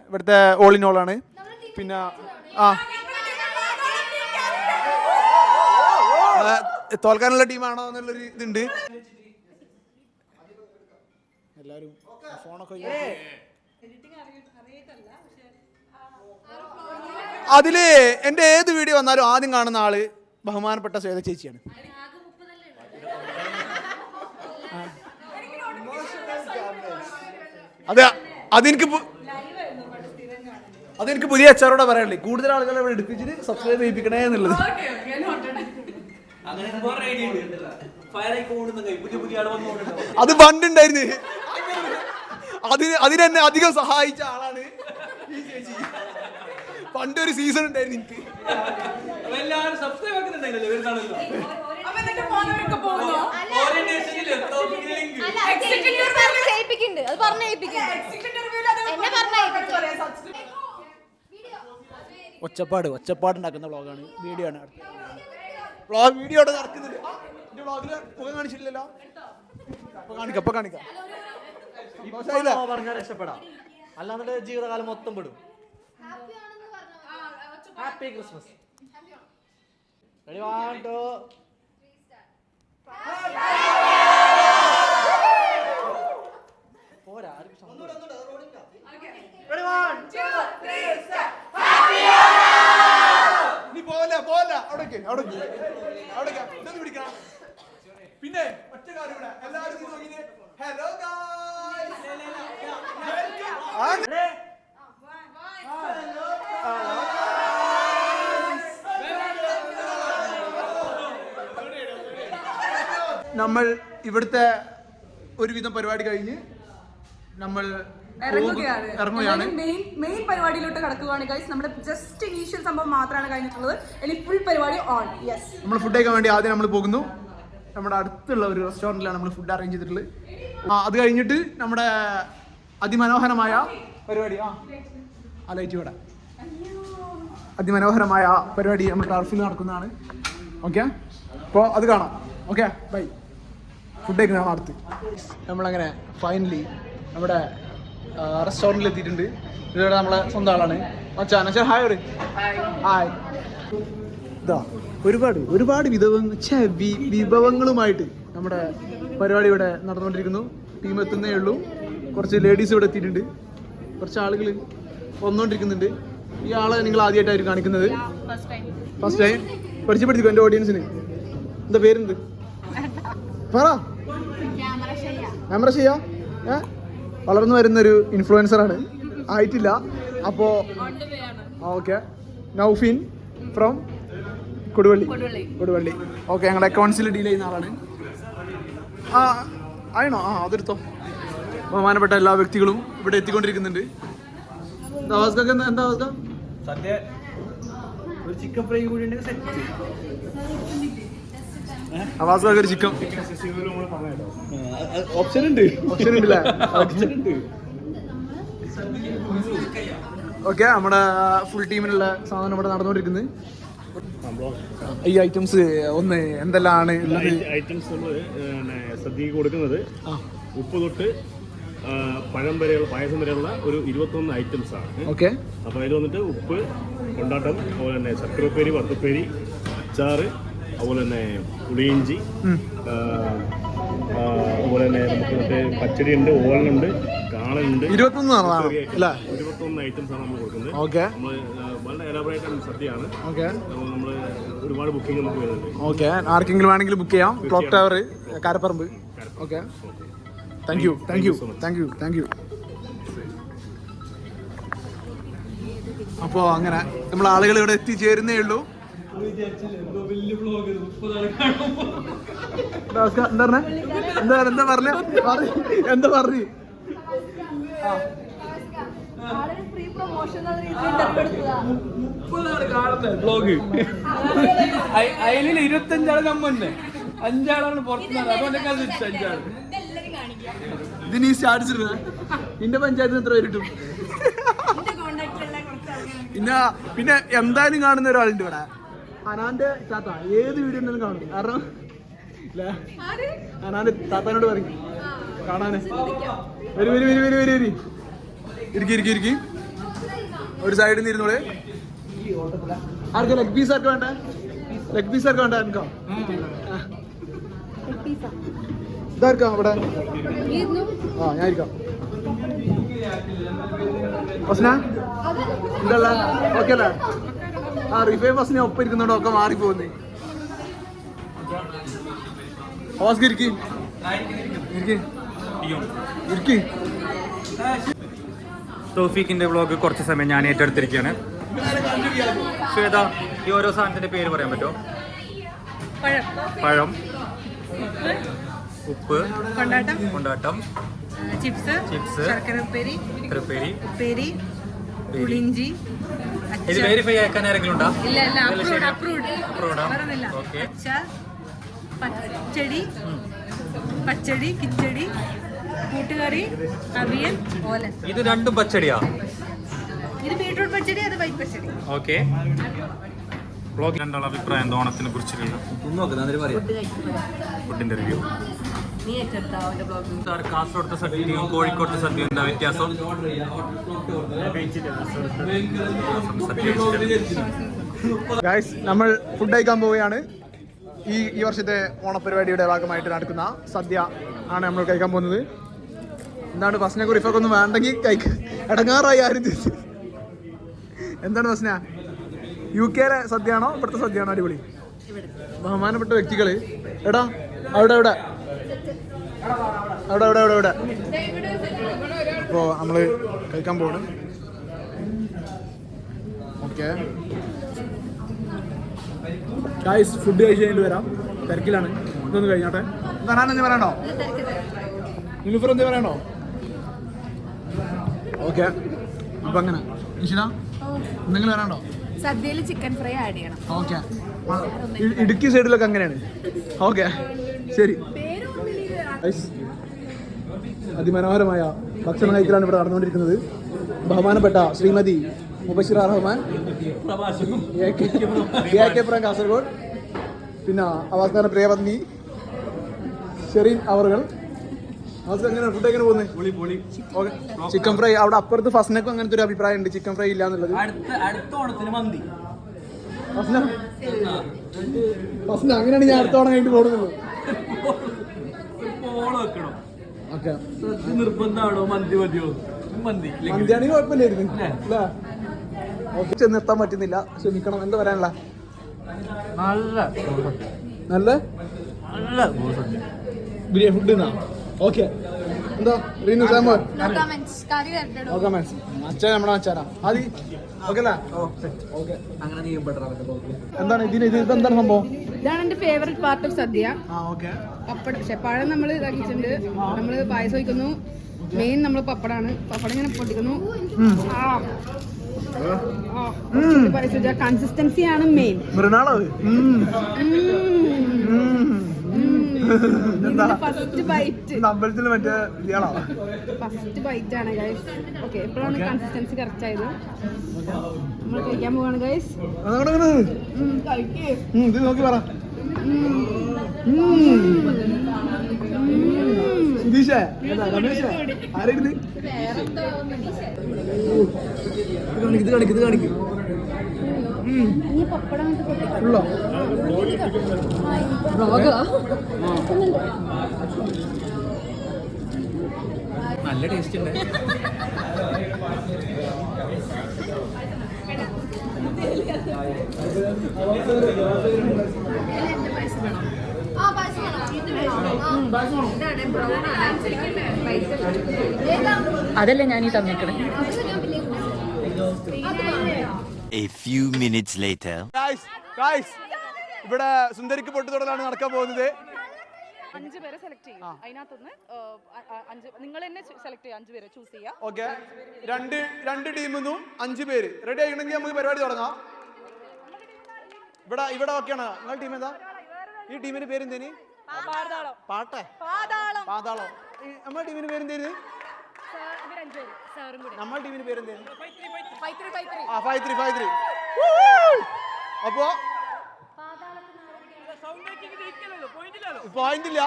ഇവിടുത്തെ ഓൾ ഇൻ ഓൾ ആണ്. പിന്നെ തോൽക്കാനുള്ള ടീമാണോ എന്നുള്ളൊരു ഇതുണ്ട്. എല്ലാവരും ഫോണൊക്കെ അതില് എൻ്റെ ഏത് വീഡിയോ വന്നാലും ആദ്യം കാണുന്ന ആള് ബഹുമാനപ്പെട്ട ശ്വേത ചേച്ചിയാണ്. അതെനിക്ക് പുതിയ HR പറയാനുള്ളത്. കൂടുതൽ ആളുകളെ ഇവിടെ എടുപ്പിച്ചിട്ട് സബ്സ്ക്രൈബ് ചെയ്യിപ്പിക്കണേ എന്നുള്ളത്. അത് പണ്ടുണ്ടായിരുന്നു. അതിനെന്നെ അധികം സഹായിച്ച ആളാണ് ഈ ചേച്ചി. പണ്ടൊരു സീസൺ ഉണ്ടായിരുന്നു എനിക്ക്. എല്ലാവരും സബ്സ്ക്രൈബ് ആക്കുന്നുണ്ടെങ്കിലല്ലേ വരുന്നാണല്ലോ. അപ്പൊ എന്നിട്ട് പോകുന്നവരൊക്കെ പോകുന്നോ? ഓറിയന്റേഷനിൽ തൗഫീഖിന്റെ ലിങ്ക് അത് ഒച്ചപ്പാടുണ്ടാക്കുന്ന വ്ളോഗാണ്, വീഡിയോ ആണ്. വ്ളോഗ് വീഡിയോ അവിടെ നടക്കുന്നുണ്ട്. എന്റെ വ്ളോഗിൽ മുഖം കാണിച്ചില്ലല്ലോ. അപ്പൊ കാണിക്കാം. പറഞ്ഞാൽ രക്ഷപ്പെടാം, അല്ലാതെ ജീവിതകാലം മൊത്തം പെടും. Happy Christmas. Ready, 1, 2. പോരാ, Ready, 1, 2, 3, start. നീ പോവല്ല അവിടേക്ക് ഇതൊന്ന് പിടിക്കണം. പിന്നെ ഒറ്റ കാര്യം ഇവിടെ എല്ലാവരും നോക്കിയത് ഹലോ നമ്മൾ ഇവിടുത്തെ ഒരുവിധം പരിപാടി കഴിഞ്ഞ് നമ്മൾ ഇറങ്ങുകയാണ്. മെയിൻ പരിപാടിയിലോട്ട് കടക്കുകയാണ് ഗൈസ്. നമ്മുടെ ജസ്റ്റ് ഇനീഷ്യൽ സംഭവം മാത്രമാണ് കഴിഞ്ഞിട്ടുള്ളത്. ഇനി ഫുൾ പരിപാടി ഓൺ. യെസ്, നമ്മൾ ഫുഡ് കഴിക്കാൻ വേണ്ടി ആദ്യം നമ്മൾ പോകുന്നു. നമ്മുടെ അടുത്തുള്ള ഒരു റെസ്റ്റോറൻറ്റിലാണ് നമ്മൾ ഫുഡ് അറേഞ്ച് ചെയ്തിട്ടുള്ളത്. അത് കഴിഞ്ഞിട്ട് നമ്മുടെ അതിമനോഹരമായ പരിപാടി ആലോചിച്ചുകൂടെ അതിമനോഹരമായ പരിപാടി നമ്മൾ ടർഫിൽ നടക്കുന്നതാണ്. ഓക്കെ, അപ്പോൾ അത് കാണാം. Okay, by. ഫുഡ് കഴിക്കുന്നതാണ് അടുത്ത്. നമ്മളങ്ങനെ ഫൈനലി നമ്മുടെ റെസ്റ്റോറൻറ്റിൽ എത്തിയിട്ടുണ്ട്. ഇതിവിടെ നമ്മളെ സ്വന്തം ആളാണ് മച്ചാൻ. Hi hi. ഇതാ ഒരുപാട് വിഭവങ്ങളുമായിട്ട് നമ്മുടെ പരിപാടി ഇവിടെ നടന്നുകൊണ്ടിരിക്കുന്നു. ടീം എത്തുന്നേ ഉള്ളൂ. കുറച്ച് ലേഡീസ് ഇവിടെ എത്തിയിട്ടുണ്ട്, കുറച്ച് ആളുകൾ വന്നുകൊണ്ടിരിക്കുന്നുണ്ട്. ഈ ആളെ നിങ്ങൾ ആദ്യമായിട്ടായിരിക്കും കാണിക്കുന്നത്. First time. പരിചയപ്പെടുത്തിക്കോ എൻ്റെ ഓഡിയൻസിന്. എന്താ പേരെന്ത്? പറ. ക്യാമറ ചെയ്യാ. വളർന്നു വരുന്നൊരു ഇൻഫ്ലുവൻസറാണ്, ആയിട്ടില്ല. അപ്പോൾ ഓക്കെ. നൗഫീൻ ഫ്രം കൊടുവള്ളി. ഓക്കെ, ഞങ്ങളുടെ അക്കൗണ്ട്സിൽ ഡീൽ ചെയ്യുന്ന ആളാണ്. ആണോ? അതെടുത്തോ. ബഹുമാനപ്പെട്ട എല്ലാ വ്യക്തികളും ഇവിടെ എത്തിക്കൊണ്ടിരിക്കുന്നുണ്ട്. എന്താ അവസ്ഥ? സദ്യ ഒരു ചിക്കൻ ഫ്രൈ കൂടി അവാസ്ക ഒരു ചിക്കൻ ഓപ്ഷൻ ഉണ്ടല്ലേ? ഓക്കെ, നമ്മുടെ ഫുൾ ടീമിനുള്ള സാധനം ഇവിടെ നടന്നുകൊണ്ടിരിക്കുന്നത്. ഈ ഐറ്റംസ് ഒന്ന് എന്തെല്ലാം ഐറ്റംസ് നമ്മൾ സദ്യക്ക് കൊടുക്കുന്നത് ഉപ്പ് തൊട്ട് പഴം വരെയുള്ള പായസം വരെയുള്ള ഒരു 21 ഐറ്റംസ് ആണ്. ഓക്കെ, അപ്പോൾ അതിൽ വന്നിട്ട് ഉപ്പ്, കൊണ്ടാട്ടം, അതുപോലെ തന്നെ ശർക്കരപ്പേരി, വറുത്തപ്പേരി, അച്ചാറ്, അതുപോലെ തന്നെ പുളിയിഞ്ചി, അതുപോലെ തന്നെ നമുക്ക് മറ്റേ പച്ചടി ഉണ്ട്, ഓലനുണ്ട്, കാളനുണ്ട്. 21 ഐറ്റംസ് ആണ് നമ്മൾ കൊടുക്കുന്നത്. ഓക്കെ, നമ്മൾ വളരെ എലാബറേറ്റ് സദ്യയാണ്. ഓക്കെ, നമ്മൾ ഒരുപാട് ബുക്കിംഗ് നമുക്ക് വരുന്നുണ്ട്. ഓക്കെ, ആർക്കെങ്കിലും വേണമെങ്കിൽ ബുക്ക് ചെയ്യാം. Clock tower, Karaparamba. Okay, thank you. അപ്പോൾ അങ്ങനെ നമ്മൾ ആളുകൾ ഇവിടെ എത്തിച്ചേരുന്നേ ഉള്ളൂ. എന്താ പറഞ്ഞു? ബ്ലോഗ് അതിൽ 25 ആള് നമ്മന്നെ, 5 ആളാണ് പുറത്തുനിന്ന്. അതുകൊണ്ട് 5 ആള് ഇതിന് ഈ സ്റ്റാറ്റസ് നിന്റെ പഞ്ചായത്തിന് എത്ര പേര് കിട്ടും? പിന്നെ എന്തായാലും കാണുന്ന ഒരാളുണ്ട് ഇവിടെ, അനാന്റെ താത്ത. ഏത് വീഡിയോ ഉണ്ടെങ്കിലും കാണും. കാരണം അനാന്റെ താത്താനോട് പറയും കാണാന്. വരി ഇരിക്കി. ഒരു സൈഡിൽ നിന്ന് ഇരുന്നോളെ. ആർക്കും ലെഗ് പീസ് ആർക്ക് വേണ്ട? എനിക്കോ ഇതാർക്കാം അവിടെ? ഞാൻ ഇരിക്കാം. എന്തല്ല ഓക്കെ അല്ലേ? റിഫൈ ഫസ്റ്റിനെ ഒപ്പം ഇരിക്കുന്നോണ്ട് ഒക്കെ മാറിപ്പോകുന്നേ. തൗഫീഖിന്റെ വ്ളോഗ് കുറച്ച് സമയം ഞാൻ ഏറ്റെടുത്തിരിക്കുകയാണ്. ശ്വേത, ഈ ഓരോ സാധനത്തിന്റെ പേര് പറയാൻ പറ്റുമോ? പഴം, ഉപ്പ്, കൊണ്ടാട്ടം, ചിപ്സ്, ശർക്കരപ്പേരി, പുളിയിഞ്ചി, ഇത് വെരിഫൈ ആക്കാൻ ആരെങ്കിലും ഉണ്ടോ? ഇല്ല അപ്രൂവ്ഡ് ഓക്കെ. അച്ചാർ, പച്ചടി, പച്ചടി, കിച്ചടി, കൂട്ടുകറി, അവിയൽ, ഓലൻ. ഇത് രണ്ടും പച്ചടിയാ? ഇത് ബീട്രൂട്ട് പച്ചടി, അത് വൈറ്റ് പച്ചടി. ഓക്കെ. ബ്ലോഗ് രണ്ടാൾ അഭിപ്രായം ഓണത്തിനെ കുറിച്ചുള്ള ഫുഡിന്റെ റിവ്യൂ. കാസർഗോഡത്തെ സദ്യയും കോഴിക്കോട്ടെ സദ്യയും എന്താ വ്യത്യാസം? ഗൈസ്, നമ്മൾ ഫുഡ് കഴിക്കാൻ പോവുകയാണ്. ഈ വർഷത്തെ ഓണപരിപാടിയുടെ ഭാഗമായിട്ട് നടക്കുന്ന സദ്യ ആണ് നമ്മൾ കഴിക്കാൻ പോകുന്നത്. എന്താണ് ബസ്നെ കുറിപ്പൊക്കെ ഒന്നും വേണ്ടെങ്കിൽ കഴിക്കുക, ഇടങ്ങാറായി ആരും തിരിച്ച്. എന്താണ് ബസ്ന, UK സദ്യയാണോ ഇവിടുത്തെ സദ്യയാണോ അടിപൊളി? ബഹുമാനപ്പെട്ട വ്യക്തികൾ എടാ അവിടെ അവിടെ അവിടെ അവിടെ അവിടെ അവിടെ ഇപ്പോൾ നമ്മൾ കഴിക്കാൻ പോകണം. ഓക്കെ ഗൈസ്, ഫുഡ് കഴിച്ച് കഴിഞ്ഞിട്ട് വരാം. തിരക്കിലാണ്, ഇതൊന്ന് കഴിഞ്ഞോട്ടെ. എന്താ എന്ത് പറയണോ? നിലുഫർ എന്ത് പറയണോ? ഓക്കെ, അപ്പം അങ്ങനെ നിഷിന എന്തെങ്കിലും പറയണോ? സദ്യയിൽ ചിക്കൻ ഫ്രൈ ആഡ് ചെയ്യണം. ഓക്കെ, ഇടുക്കി സൈഡിലൊക്കെ അങ്ങനെയാണ്. ഓക്കെ ശരി. അതിമനോഹരമായ ഭക്ഷണം കഴിക്കലാണ് ഇവിടെ നടന്നുകൊണ്ടിരിക്കുന്നത്. ബഹുമാനപ്പെട്ട ശ്രീമതി മുബഷിറ റഹ്മാൻ, AK കാസർഗോഡ്, പിന്നെ അവസാന പ്രിയപത്നി ഷെറീൻ അവറുകൾ. എങ്ങനെയാണ് ഫുഡ് എങ്ങനെ പോകുന്നത്? ഓക്കെ, ചിക്കൻ ഫ്രൈ അവിടെ അപ്പുറത്ത് ഫസ്നക്കും അങ്ങനത്തെ ഒരു അഭിപ്രായം ഉണ്ട്, ചിക്കൻ ഫ്രൈ ഇല്ല എന്നുള്ളത്. ഫസ്ന അങ്ങനെയാണ് ഞാൻ അടുത്ത ഓണം കഴിഞ്ഞിട്ട് പോകുന്നത്. ഓക്കെ, നിർബന്ധമാണോ? മന്തി മതിയോ? മന്തിയാണെങ്കിൽ കുഴപ്പമില്ലായിരുന്നു അല്ലേ? ഓക്കെ, ചെന്നെത്താൻ പറ്റുന്നില്ല, ക്ഷമിക്കണം. എന്താ പറയാനുള്ള? നല്ല ബിരിയാണി ഫുഡ് എന്നാ? ഓക്കെ, എന്താ റീനു സാമോ? അച്ഛൻ നമ്മുടെ അച്ഛനാ ആദ്യ. ഓക്കെ അല്ലേ? ഓക്കെ, എന്താണ് ഇതെന്താണ് സംഭവം? ഇതാണ് എന്റെ favourite part of sadya. Okay, pappadam. പക്ഷെ പഴം നമ്മൾ ഇതാക്കിയിട്ടുണ്ട്. നമ്മൾ പായസം വയ്ക്കുന്നു. മെയിൻ നമ്മൾ പപ്പടാണ്. പപ്പടം ഇങ്ങനെ പൊട്ടിക്കുന്നു. കൺസിസ്റ്റൻസി ആണ് മെയിൻ. ഫസ്റ്റ് ബൈറ്റ് അമ്പലത്തിൽ മറ്റേ ഫസ്റ്റ് ബൈറ്റ് ആണ് ഗൈസ്. ഓക്കെ, എപ്പോഴാണ് കൺസിസ്റ്റൻസി കറക്റ്റ് ആയത്? നമ്മൾ കഴിക്കാൻ പോവാണ് ഗൈസ്. ഇത് നോക്കി പറ. സുധീഷേ, രമേശേ, ആരെങ്കിലും ഇത് കാണിക്കും. ഉള്ളോ? നല്ല ടേസ്റ്റ് ഉണ്ട്. അതല്ലേ ഞാൻ ഈ തന്നേക്കണേ. A few minutes later. Guys, ഇവിടെ സുന്ദരിക്ക് പൊട്ടു തൊടലാണ് നടക്കാൻ പോകുന്നത്. 5 പേരെ സെലക്ട് ചെയ്യും. അതിനകത്തുനിന്ന് 5 നിങ്ങൾ തന്നെ സെലക്ട് ചെയ്യുക. 5 പേരെ ചൂസ് ചെയ്യുക. ഓക്കെ, രണ്ട് ടീമിൽ നിന്നും 5 പേര് റെഡി ആയിക്കണമെങ്കിൽ നമുക്ക് പരിപാടി തുടങ്ങാം. ഇവിടെ ഓക്കെയാണ്. നിങ്ങളുടെ ടീം എന്താ? ഈ ടീമിന്റെ പേര് എന്തേനി? പാട്ടെ പാതാളം. നമ്മുടെ ടീമിന്റെ പേര് എന്തേനി? നമ്മുടെ ടീമിന്റെ പേര് എന്തേനി? 5-3. അപ്പോ പോയിന്റ് ഇല്ല.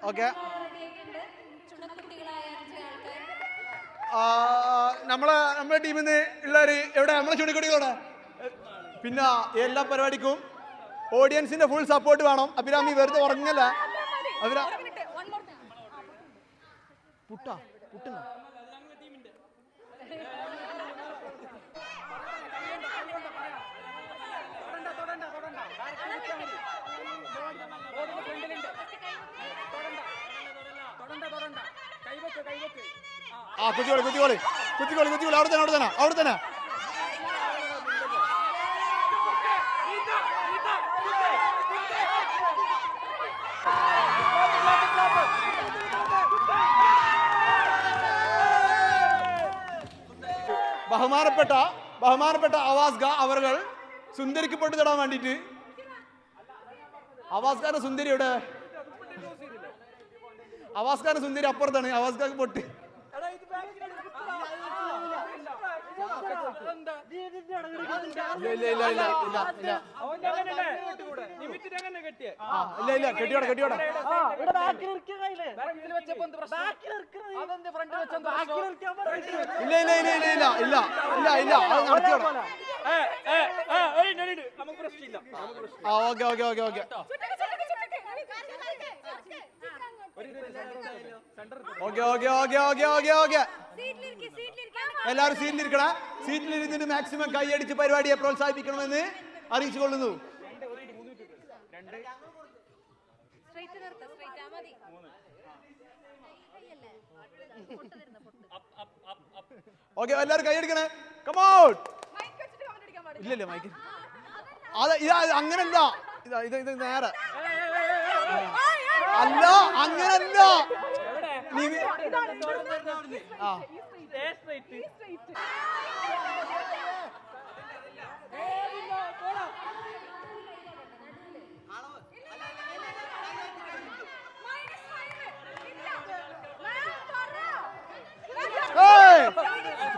ഓക്കെ, നമ്മളെ ടീമിൽ നിന്ന് ഉള്ളവര് എവിടെ? നമ്മളെ ചുണിക്കുട്ടികളോടെ. പിന്നെ എല്ലാ പരിപാടിക്കും ഓഡിയൻസിന്റെ ഫുൾ സപ്പോർട്ട് വേണം. അഭിരാമി വെറുതെ ഉറങ്ങല്ല. പുട്ടുണ്ടോ? കുത്തിക്കോളി. അവിടെ തന്നെ. ബഹുമാനപ്പെട്ട അവാസ്ക അവർ സുന്ദരിക്ക് പൊട്ട് തൊടാൻ വേണ്ടിയിട്ട്. അവാസ്കാരുടെ സുന്ദരി ഇവിടെ? അവാസ്കാരുടെ സുന്ദരി അപ്പുറത്താണ്. അവാസ്കാർക്ക് പൊട്ട്. കെട്ടിയോടെ എല്ലാവരും സീറ്റിലിരിക്കണം. സീറ്റിലിരുന്നിട്ട് മാക്സിമം കൈയടിച്ച് പരിപാടിയെ പ്രോത്സാഹിപ്പിക്കണമെന്ന് അറിയിച്ചുകൊള്ളുന്നു. ഓക്കെ, എല്ലാവരും കൈയടിക്കണേ. കമോൺ. ഇല്ലല്ലേ മൈക്ക്? അങ്ങനല്ല, ഇത് നേരെ അല്ല, അങ്ങനല്ല.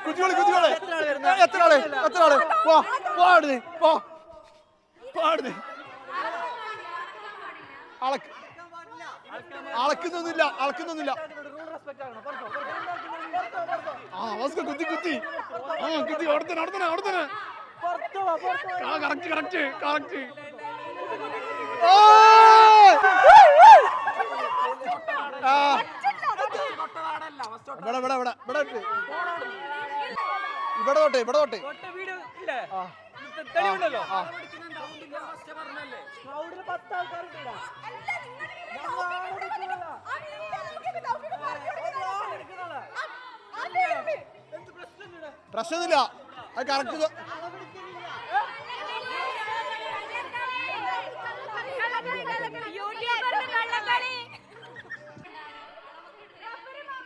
കുട്ടികളെ എത്ര ആള് പാടുന്നേ അളക്കുന്നൊന്നുമില്ല. കുത്തി അവിടെത്തന്നെ കറക്റ്റ്. ഇവിടെ തൊട്ട് പ്രശ്നമൊന്നുമില്ല. അത് കറക്റ്റ്.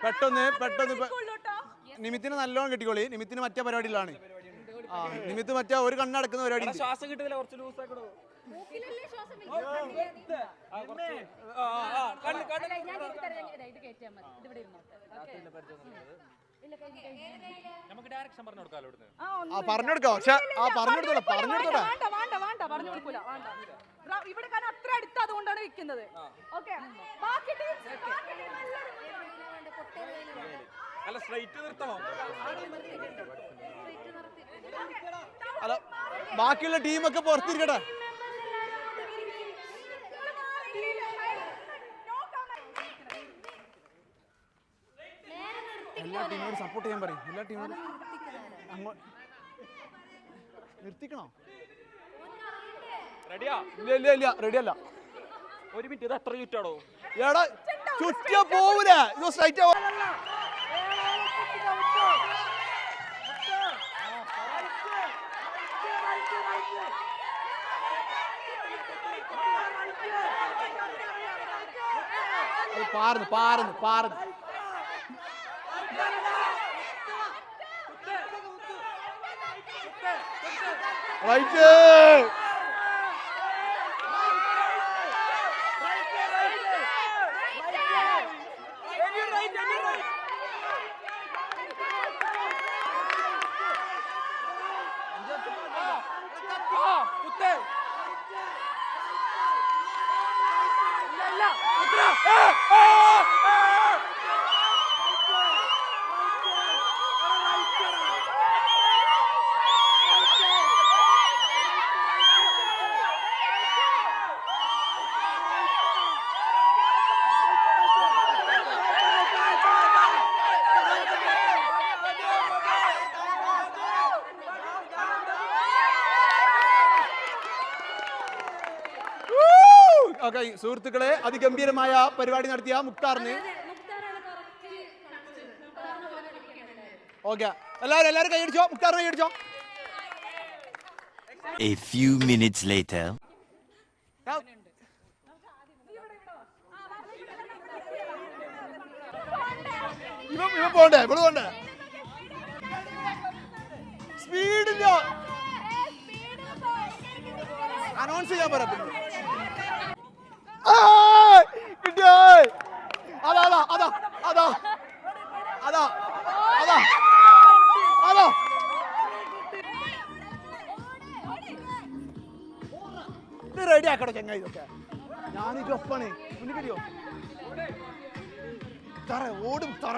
പെട്ടെന്ന് നിമിത്തിന് നല്ലോണം കിട്ടിക്കോളി. നിമിത്തിന് മറ്റേ പരിപാടിയിലാണ്. നിമിത്ത് മറ്റേ ഒരു കണ്ണടക്കുന്ന പരിപാടി. ശ്വാസം കിട്ടില്ല, കുറച്ച് ലൂസാക്കണോ? പറഞ്ഞെടുക്കാം. പക്ഷെ പറഞ്ഞെടുത്തോളാം. ഇവിടെ കാരണം അത്ര അടുത്ത്, അതുകൊണ്ടാണ് വെക്കുന്നത്. അല്ല, സ്ട്രൈറ്റ് നിർത്തണോ? അല്ല, ബാക്കിയുള്ള ടീമൊക്കെ പുറത്തിരിക്കട്ടെ. എല്ലാ ടീമിനോട് സപ്പോർട്ട് ചെയ്യാൻ പറയും. എല്ലാ ടീമിനോടും നിർത്തിക്കണോ? ഇല്ല റെഡിയല്ല. ഒരു മിനിറ്റ്, ഇത് എത്ര ചുറ്റാടോ? എടാ ചുറ്റിയാ പോവൂലേ, ഇത് സ്ട്രൈറ്റ് ആവോ? പാർന്ന് റൈറ്റ്. ഓക്കെ സുഹൃത്തുക്കളെ, അതിഗംഭീരമായ പരിപാടി നടത്തിയ മുക്താറിന് ഓക്കെ എല്ലാവരും കൈയടിച്ചോ. മുക്താറിന് കൈയടിച്ചോ. A few minutes later. ഇവ പോണ്ടേ ഇവിടെ പോണ്ടേ? സ്പീഡില്ല അനൗൺസ് ചെയ്യാൻ പറ്റും. കിട്ടിയോ? അതാ അതാ അതാ അതാ അതാ അതാ അതാ ഇത് റെഡി ആക്കടോ ചങ്ങായി. ഇതൊക്കെ ഞാനിത് ഒപ്പാണ്. മുന്നിൽ വരിയോ? തറ ഓടും തറ.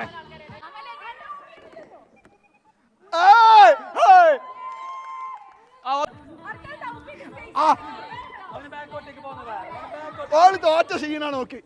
ഓള് തോറ്റ ക്ഷീണാണ് നോക്കി.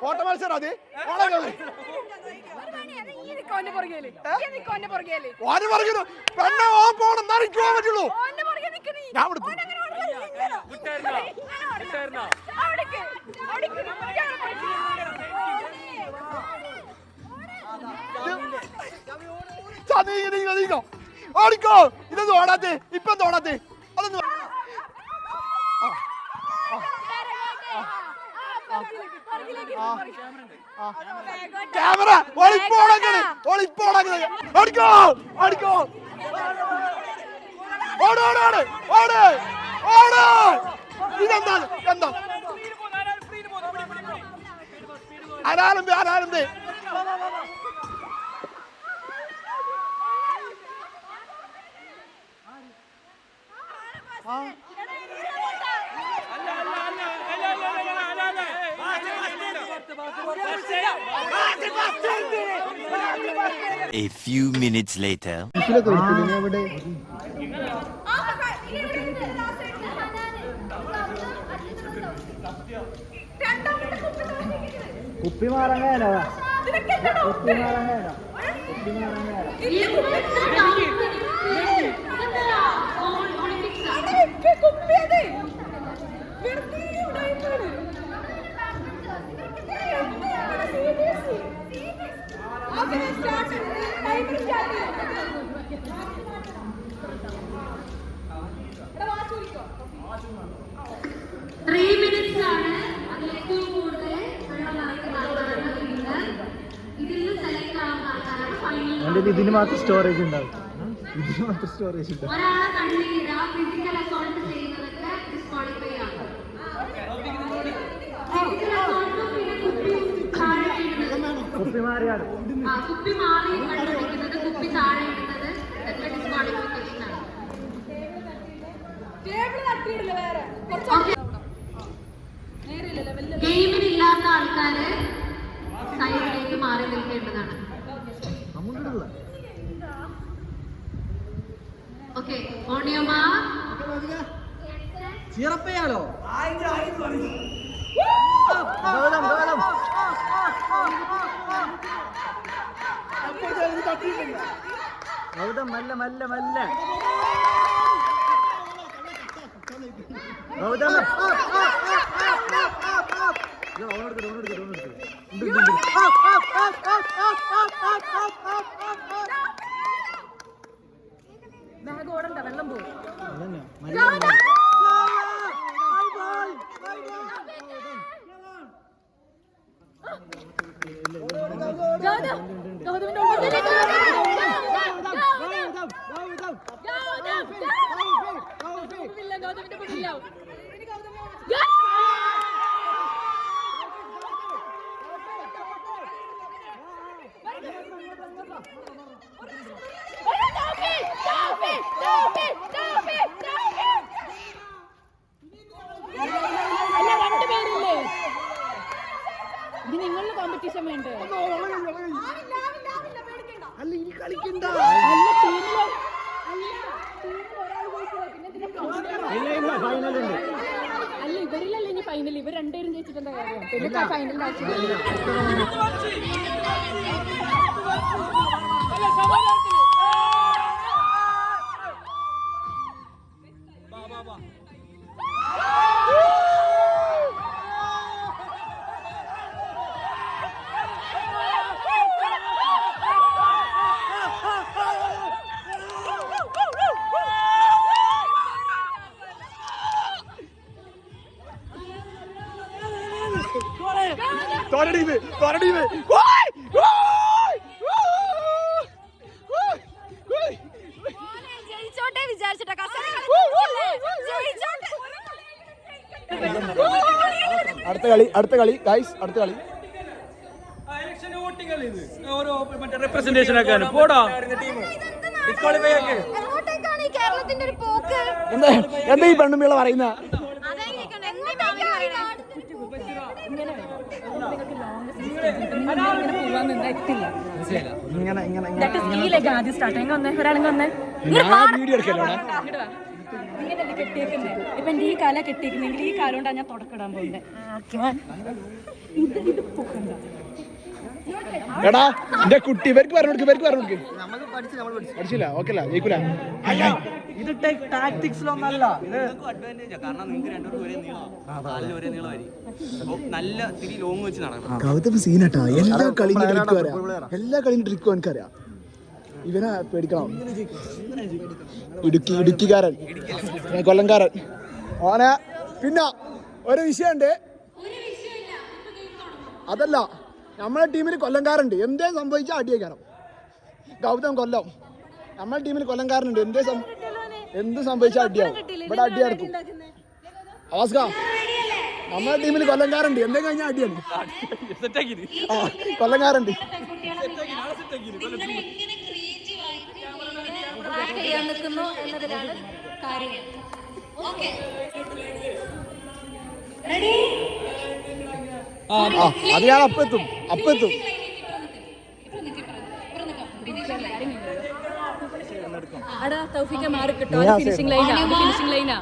ഓട്ട മത്സരം അത് പറ്റുള്ളൂ. ഓടിക്കോ. ഇതൊന്നും ഓടാത്തെ. ഇപ്പൊ ഓടാത്തെ. അതൊന്നും ക്യാമറ ഓടിക്കോ ഓടിക്കോ. ഓടോടോട് ഓട് ഓട്. ഇതെന്താ എന്താ ആരാരംഭ ആരാരംഭ. A few minutes later. കുപ്പി മാറങ്ങാനോ? കുപ്പി മാറങ്ങാനോ? കുപ്പി മാറങ്ങാനോ? ഇതിന് മാത്രം സ്റ്റോറേജ് ഉണ്ടാവും. ഇതിന് മാത്രം സ്റ്റോറേജ് ഉണ്ടാവും. കുപ്പി മാറിയാണ്. കുപ്പി മാറി കുപ്പി താഴെ ഗെയിമിനില്ലാത്ത ആൾക്കാര് സൈഡിലേക്ക് മാറി നിൽക്കേണ്ടതാണ്. ഓക്കെ ഓണിയമ്മ ചിറപ്പയാലോ? ഗൗതം മല്ല മല്ല മല്ല ഗൗതം ഓടണ്ട വെള്ളം പോകും. കോമ്പറ്റീഷൻ വേണ്ടേ? അല്ല ഇനി കളിക്കണ്ട. അല്ല ഇവരിലല്ല ഇനി ഫൈനൽ, ഇവർ രണ്ടുപേരും ജയിച്ചിട്ടെന്താ കാര്യം? പിന്നെ ഫൈനലിന്റെ ആവശ്യമില്ല. ജയിച്ചോട്ടെ വിചാരിച്ചിട്ടാ അടുത്ത കളി ഗൈസ്, അടുത്ത കളി. റെപ്രസെന്റേഷൻ ആക്കാണ് പോടാ. എന്താ ഈ പെണ്ണുമ്പിള്ള പറയുന്ന? വീഡിയോ എടുക്കല്ലോ. ഇങ്ങനെയല്ലേ കെട്ടിയേക്കുന്നത്? ഇപ്പൊ എന്റെ ഈ കാല കെട്ടിയേക്കുന്നെങ്കിൽ ഈ കാലം കൊണ്ടാണ് ഞാൻ തുടക്കിടാൻ പോകുന്നത്. എടാ എന്റെ കുട്ടി ഇവർക്ക് പറഞ്ഞു കൊടുക്ക്. പഠിച്ചില്ല, ഓക്കെ അല്ല ജയിക്കൂല. ഇത് ടാക്ടിക്സിലൊന്നല്ല, കാരണം നിങ്ങൾക്ക് രണ്ടുപേരും ഒരേ നീളം, ഒരേ നീളമായിരിക്കും. നല്ല തിരി ലോങ് വെച്ച് നടക്കണം. കൗതം സീനട്ടാ. എല്ലാ കളിയും ട്രിക്കും എനിക്കറിയാം. ഇവനെ പേടിക്കണം. ഇടുക്കിക്കാരൻ, കൊല്ലംകാരൻ ഓനെ. പിന്നെ ഒരു വിഷയമുണ്ട്, അതല്ല നമ്മളെ ടീമിൽ കൊല്ലംകാരുണ്ട്. എന്തേ സംഭവിച്ചാൽ അടിയേക്കാരം. ഗൗതം കൊല്ലം നമ്മളെ ടീമിൽ കൊല്ലംകാരനുണ്ട്. എന്ത് സംഭവിച്ചാൽ അടിയാവും. ഇവിടെ അടി നടക്കും. അവസ്ക നമ്മളെ ടീമിൽ കൊല്ലംകാരുണ്ട്. എന്തേ കഴിഞ്ഞാൽ അടിയാണ്. കൊല്ലംകാരുണ്ട്. അത് ഞാൻ അപ്പെത്തും. അടാ തൗഫീഖ മാറി കിട്ടോ. ഫിനിഷിംഗ് ലൈനാ.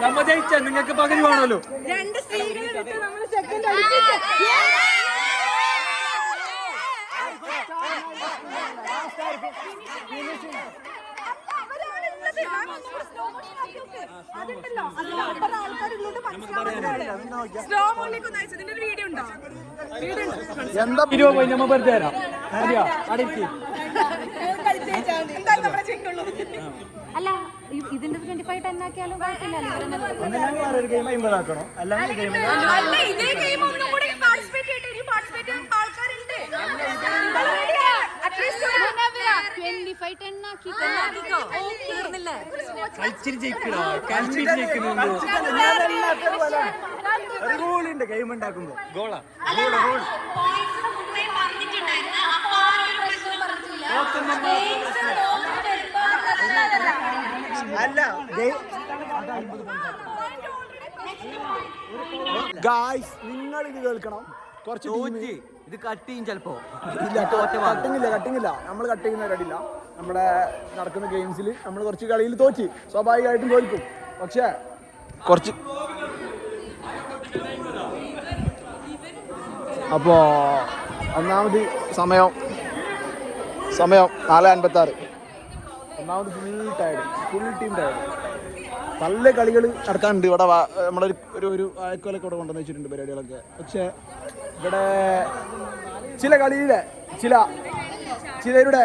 നമ്മ ജയിച്ച നിങ്ങൾക്ക് പകുതി വേണമല്ലോ. രണ്ട് സ്ത്രീകളെ നമ്മൾ സെക്കൻഡ് എന്താ നമ്മ വെറുതെ തരാം. അല്ല ഇതിന്റെ 25 10 ആക്കിയാലും ഗെയിം ഉണ്ടാക്കുമ്പോ ഗോളാ അല്ല ഗായ്സ്, നിങ്ങൾ ഇത് കേൾക്കണം. കുറച്ച് ഇത് കട്ട് ചെയ്യും ചിലപ്പോ. കട്ടിങ്ങില്ല. നമ്മൾ കട്ട് ചെയ്യുന്ന പരിപാടിയില്ല. നമ്മുടെ നടക്കുന്ന ഗെയിംസിൽ നമ്മൾ കുറച്ച് കളിയിൽ തോറ്റ്, സ്വാഭാവികമായിട്ടും തോൽക്കും. പക്ഷേ കുറച്ച് അപ്പോൾ ഒന്നാമത് സമയം 4:56. ഒന്നാമത് ഫുൾ ടീം ടയർഡ്. നല്ല കളികൾ നടക്കാനുണ്ട് ഇവിടെ. നമ്മളൊരു ഒരു ആഴ്ചകളൊക്കെ ഇവിടെ കൊണ്ടുവന്ന് വെച്ചിട്ടുണ്ട് പരിപാടികളൊക്കെ. പക്ഷേ ഇവിടെ ചില കളിയിലെ ചിലരുടെ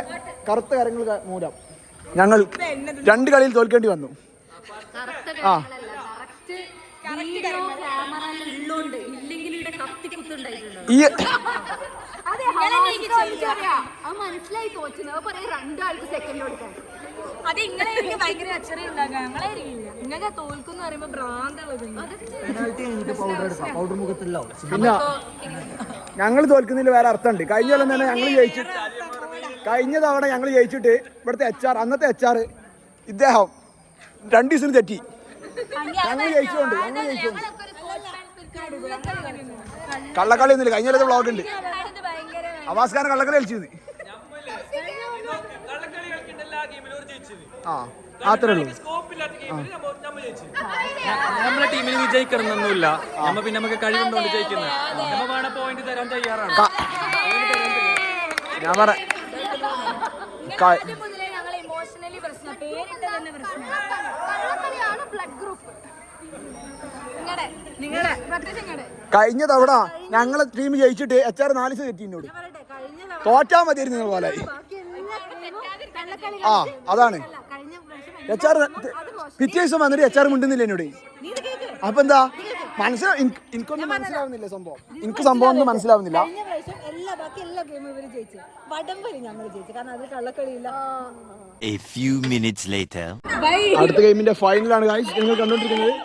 കറുത്ത കരങ്ങൾ മൂലം ഞങ്ങൾ 2 കളിയിൽ തോൽക്കേണ്ടി വന്നു. ഈ മനസ്സിലായി തോറ്റുന്നത് 2 ആൾക്ക് സെക്കൻഡ് കൊടുക്കാൻ. അത് ഇങ്ങളായിരിക്കും ഭയങ്കര അച്ചറി ഉണ്ടാക്കുക, ഞങ്ങളായിരിക്കില്ല. നിങ്ങൾക്ക് തോൽക്കുന്ന പറയുമ്പോ ഭ്രാന്തുള്ളത്. പിന്നെ ഞങ്ങൾ തോൽക്കുന്നതിൽ വേറെ അർത്ഥമുണ്ട്. കഴിഞ്ഞ കൊല്ലം തന്നെ ഞങ്ങൾ ജയിച്ചിട്ട്, കഴിഞ്ഞ തവണ ഞങ്ങൾ ജയിച്ചിട്ട് ഇവിടുത്തെ HR, അന്നത്തെ HR ഇദ്ദേഹം 2 ദിവസത്തിന് തെറ്റി. ഞങ്ങൾ ജയിച്ചുകൊണ്ട് കള്ളക്കളി ഒന്നുമില്ല. കഴിഞ്ഞ കൊല്ലത്തെ വ്ളോഗ് ഉണ്ട്. അവാസ്കാരൻ കള്ളക്കളി കളിച്ചത്. ആ അത്രേ ഉള്ളൂ. നമ്മളെ ടീമിൽ വിജയിക്കണമെന്നൊന്നുമില്ല. നമ്മ പിന്നെ നമുക്ക് കഴിവുണ്ടോണ്ട് ജയിക്കുന്നത്. നമ്മ വേണ പോയിന്റ് തരാൻ തയ്യാറാണ്. ഞാൻ പറയാം കഴിഞ്ഞ തവണ ഞങ്ങളെ ടീം ജയിച്ചിട്ട് HR 4 ദിവസം തെറ്റി എന്നോട്. തോറ്റാ മതിയായിരുന്നു നിങ്ങൾ പോലെ. ആ അതാണ് HR പിറ്റേ ദിവസം വന്നിട്ട് HR മിണ്ടുന്നില്ല എന്നോട്. അപ്പൊ എന്താ എനിക്കൊന്നും മനസ്സിലാവുന്നില്ല സംഭവം. എനിക്ക് സംഭവം ഒന്നും മനസ്സിലാവുന്നില്ല. A few minutes later. അടുത്ത ഗെയിമിന്റെ ഫൈനലാണ് ഗൈസ് നിങ്ങൾ കണ്ടോണ്ടിരിക്കുന്നത്.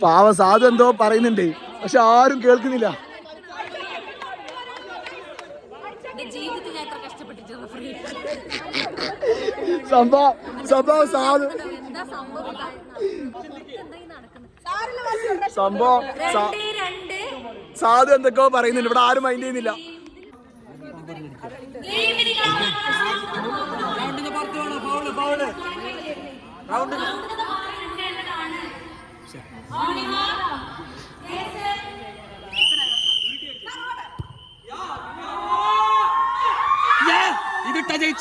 പാവ സാധു എന്തോ പറയുന്നുണ്ട്, പക്ഷെ ആരും കേൾക്കുന്നില്ല. സംഭവം സാധു സാധു എന്തൊക്കെയോ പറയുന്നുണ്ട്. ഇവിടെ ആരും മൈൻഡ് ചെയ്യുന്നില്ല. ഇതിട്ടാ ജയിച്ച്.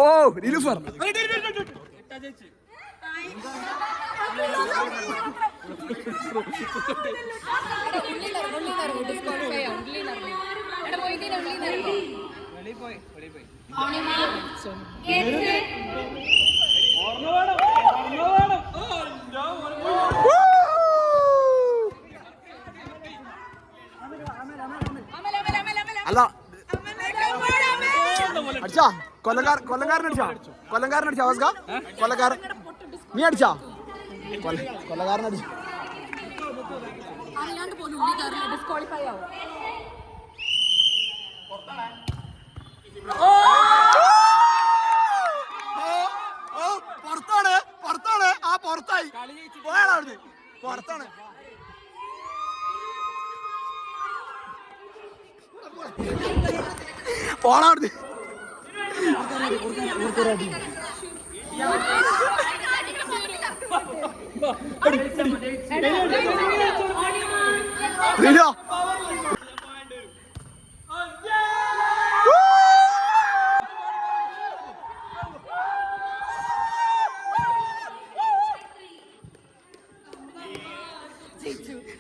ഓ നിലുഫർ അല്ല അടിച്ചാ കൊല്ലങ്കാരൻ അടിച്ചാ അവസ്ക കൊല്ലക്കാരൻ നീ അടിച്ചാ കൊല്ലക്കാരൻ അടിച്ചു. പുറത്താണ് ആ പുറത്തായി പോയാളവിടുന്ന് പുറത്താണ്. പോണാവിടുന്ന്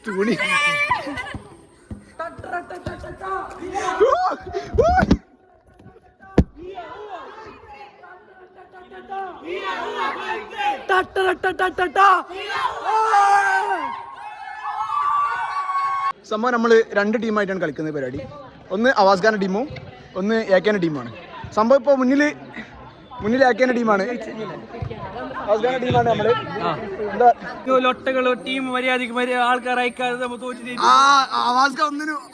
തുണി സംഭവം നമ്മൾ 2 ടീമായിട്ടാണ് കളിക്കുന്നത് പരിപാടി. ഒന്ന് അവാസ്ഖാന്റെ ടീമും ഒന്ന് ഏക്കാന്റെ ടീമാണ്. സംഭവം ഇപ്പോൾ മുന്നിൽ ഏക്കാന്റെ ടീമാണ്, അവാസ്ഖാന്റെ ടീമാണ്. നമ്മള് ടീം മര്യാദക്ക് ആൾക്കാർ അയക്കാതെ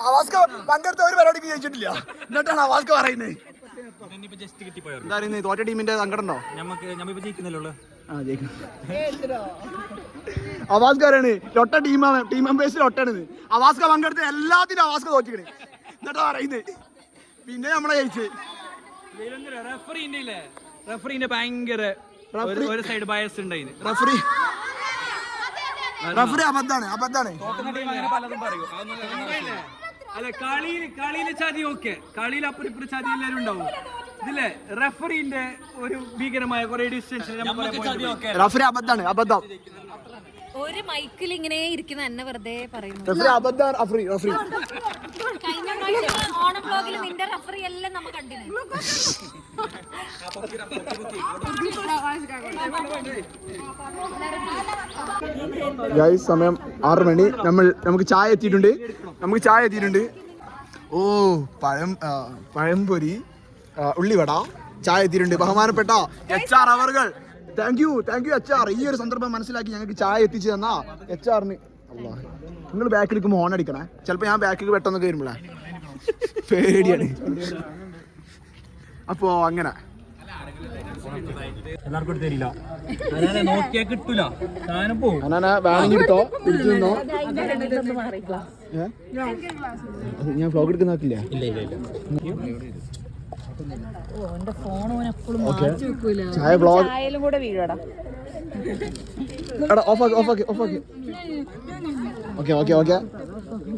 അവാസ്ക പങ്കെടുത്ത ഒരു പരിപാടിക്ക് ജയിച്ചിട്ടില്ല. എന്നിട്ടാണ് അവാസ്ക പറയുന്നത്. എന്താ പറയുന്നത്, തോറ്റ ടീമിന്റെ സങ്കടം ഉണ്ടോ? അവാസ്കാരാണ് ലൊട്ട ടീം മെമ്പേഴ്സ് ലൊട്ടാണ്. അവാസ്ക പങ്കെടുത്ത എല്ലാത്തിനും അവാസ്ക തോറ്റിക്കണ്. എന്നിട്ടാ പറയുന്നത് പിന്നെ നമ്മളെ ജയിച്ച്. റഫറിന്റെ ഭയങ്കര ഒരു സൈഡ് ബയസ് ഉണ്ടായിരുന്നു. റഫറി അബദ്ധാണ്. പലതും പറയൂ. അല്ല കളിയില് ചതി ഓക്കെ, കളിയിൽ അപ്പുറം ഇപ്പുറം ചതി എല്ലാവരും ഉണ്ടാവും. ഇതിലെ റെഫറിന്റെ ഒരു ഭീകരമായ കുറെ ഡിസ്റ്റൻസ് റഫറി അബദ്ധം ഒരു മൈക്കിൽ ഇങ്ങനെ ഇരിക്കുന്ന എന്നെ വെറുതെ പറയുന്നു. റഫറി അബദ്ധം. റഫറി കഴിഞ്ഞ പ്രാവശ്യം ഓണം ബ്ലോഗിൽ നിന്റെ റഫറി എല്ലാം നമ്മൾ കണ്ടിരുന്നു. ഗൈസ് സമയം 6 മണി. നമുക്ക് ചായ എത്തിയിട്ടുണ്ട്. ഓ പഴംപൊരി, ഉള്ളിവട, ചായ എത്തിയിട്ടുണ്ട്. ബഹുമാനപ്പെട്ട HR അവർകൾ, താങ്ക് യു HR. ഈ ഒരു സന്ദർഭം മനസ്സിലാക്കി ഞങ്ങൾക്ക് ചായ എത്തിച്ചു തന്നാ HR-ന്. നിങ്ങൾ ബാക്കിലേക്ക് ഹോൺ അടിക്കണേ. ചിലപ്പോ ഞാൻ ബാക്കിലേക്ക് പെട്ടെന്നൊക്കെ വരുമ്പോഴേ പേടിയാണ്. അപ്പോ അങ്ങനെ എല്ലാവർക്കും തരില്ല, നോക്കിയാ കിട്ടൂല. സാധനം പോകും. വേണമെങ്കിൽ എടുത്തോ, പിടിച്ചു നിന്നോ. ഞാൻ വ്ലോഗ് എടുക്കുന്നില്ല. ചായ വ്ലോഗ് ഓഫാക്കി. ഓക്കെ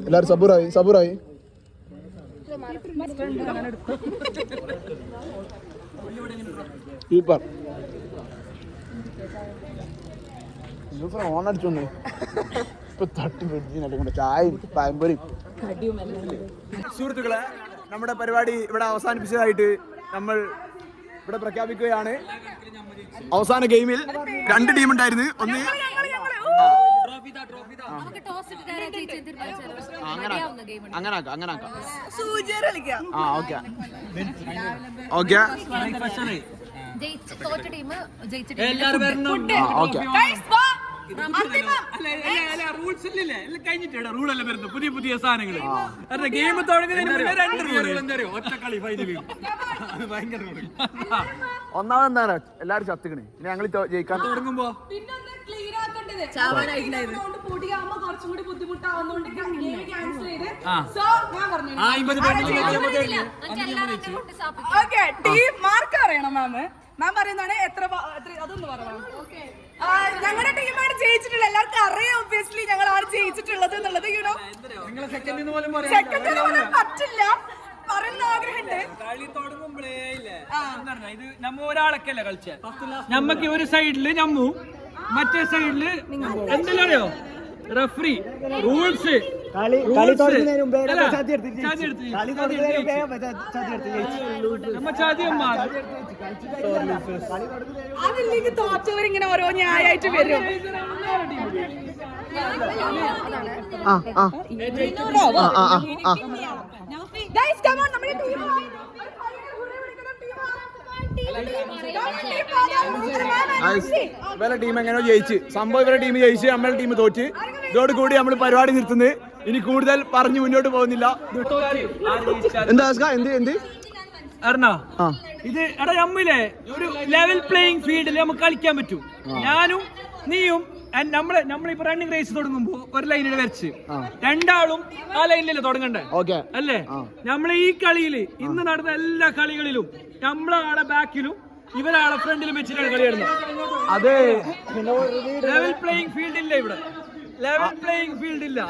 എല്ലാരും സബൂറായി. സൂപ്പർ ഓൺ അടിച്ചോണ്ട് ഇപ്പൊ തട്ടി പിടിച്ചു ചായ പഴംപൊരി. സുഹൃത്തുക്കളെ, നമ്മുടെ പരിപാടി ഇവിടെ അവസാനിപ്പിച്ചതായിട്ട് നമ്മൾ ഇവിടെ പ്രഖ്യാപിക്കുകയാണ്. അവസാന ഗെയിമിൽ 2 ടീം ഉണ്ടായിരുന്നു. ഒന്ന് അങ്ങനെ പുതിയ സാധനങ്ങള് ഗെയിം തുടങ്ങുന്നതിന് ഒറ്റക്കളി ഫൈനലിൽ ഒന്നാമതെന്താണ് എല്ലാരും ചത്തുക്കണേ. ഇനി ഞങ്ങൾ ജയിക്കാൻ തുടങ്ങുമ്പോ മാം പറയുന്നതാണ് എത്ര അതൊന്ന് പറയാം. ഞങ്ങളുടെ ടീമാണ് ജയിച്ചിട്ടുള്ളത്. എല്ലാവർക്കും അറിയാം ഒബ്വിയസ്ലി ഞങ്ങളാണ് ജയിച്ചിട്ടുള്ളത് എന്നുള്ളത്. സെക്കൻഡ് പറ്റില്ല, പറയുന്ന ആഗ്രഹമുണ്ട്. കളി തുടങ്ങുമ്പോഴേ ഇത് നമ്മ ഒരാളൊക്കെയല്ലേ കളിച്ച. നമ്മക്ക് ഒരു സൈഡില് നമ്മു, മറ്റേ സൈഡില് എന്തെല്ലോ റഫറി റൂൾസ് അതിലേക്ക് തോറ്റവരിങ്ങനെ ഓരോ ന്യായമായിട്ട് വരും. ഇവരുടെ ടീം എങ്ങനെയോ ജയിച്ച്. സംഭവം ഇവരുടെ ടീം ജയിച്ച്, നമ്മുടെ ടീം തോറ്റ്. ഇതോട് കൂടി നമ്മൾ പരിപാടി നിർത്തുന്നത്. ഇനി കൂടുതൽ പറഞ്ഞു മുന്നോട്ട് പോകുന്നില്ല. എന്താ എന്ത് അറിഞ്ഞോ ഇത്? എടാ നമ്മിലെ ഒരു ലെവൽ പ്ലേയിങ് ഫീൽഡിൽ നമുക്ക് കളിക്കാൻ പറ്റും. ഞാനും നീയും നമ്മളിപ്പോ റണ്ണിങ് റേസ് തുടങ്ങുമ്പോ ഒരു ലൈനിൽ വരച്ച് രണ്ടാളും ആ ലൈനിലല്ലേ തുടങ്ങണ്ടേ അല്ലേ? നമ്മൾ ഈ കളിയില് ഇന്ന് നടന്ന എല്ലാ കളികളിലും നമ്മളാളെ ബാക്കിലും ഇവരാളെ ഫ്രണ്ടിലും വെച്ചിട്ടാണ് കളി നടന്നത്. അതെ, ലെവൽ പ്ലേയിങ് ഫീൽഡ് ഇല്ല ഇവിടെ. ലെവൽ പ്ലേയിങ് ഫീൽഡ് ഇല്ല.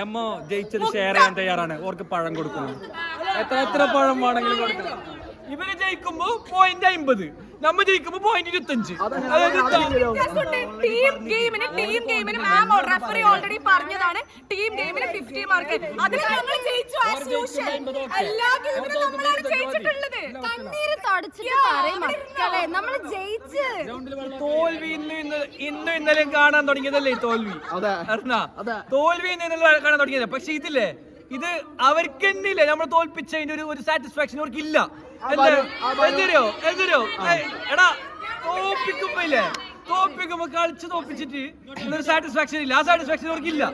നമ്മ ജയിച്ചത് ഷെയർ ചെയ്യാൻ തയ്യാറാണ്. ഓർക്ക് പഴം കൊടുക്കണം. എത്ര പഴം വേണമെങ്കിലും കൊടുക്കണം. ഇവര് ജയിക്കുമ്പോ .50, നമ്മ ജയിക്കുമ്പോ .25. ടീം ഗെയിമിന് മാം റഫറി ഓൾറെഡി പറഞ്ഞതാണ്. ടീം ഗെയിമിന് 50 മാർക്ക്. അതിൽ നമ്മൾ ജയിച്ചു ആസ് യൂഷ്വൽ. എല്ലാ ഗെയിമിലും നമ്മളാണ് ജയിച്ചിട്ടുള്ളത്. കണ്ണീര് തുടച്ചിട്ട് പറയും മക്കളെ, നമ്മൾ ജയിച്ചു. തോൽവി ഇന്നും ഇന്നലെയും കാണാൻ തുടങ്ങിയതല്ലേ ഈ തോൽവി? തോൽവി ഇന്നലെ കാണാൻ തുടങ്ങിയതല്ലേ? പക്ഷെ ഇതില്ലേ, ഇത് അവർക്ക് തന്നെയില്ലേ നമ്മൾ തോൽപ്പിച്ചതിന്റെ ഒരു സാറ്റിസ്ഫാക്ഷൻ അവർക്ക് ഇല്ല. എന്തോ എടാ, തോപ്പിക്കുമ്പോ കളിച്ച് തോപ്പിച്ചിട്ട് ഒരു സാറ്റിസ്ഫാക്ഷൻ ഇല്ല. ആ സാറ്റിസ്ഫാക്ഷൻ അവർക്കില്ല.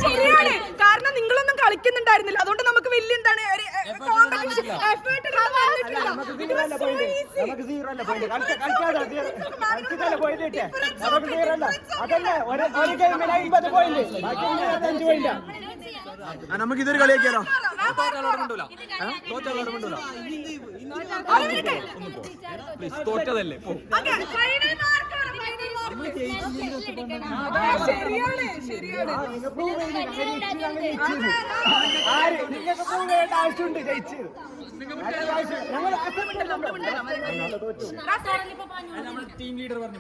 ശരിയാണ്, കാരണം നിങ്ങളൊന്നും കളിക്കുന്നുണ്ടായിരുന്നില്ല. അതുകൊണ്ട് നമുക്ക് വലിയ എന്താണ് നമുക്ക് ഇതൊരു കളിയാക്കിയാലോ? തോറ്റതല്ലേ ടീം ലീഡർ പറഞ്ഞു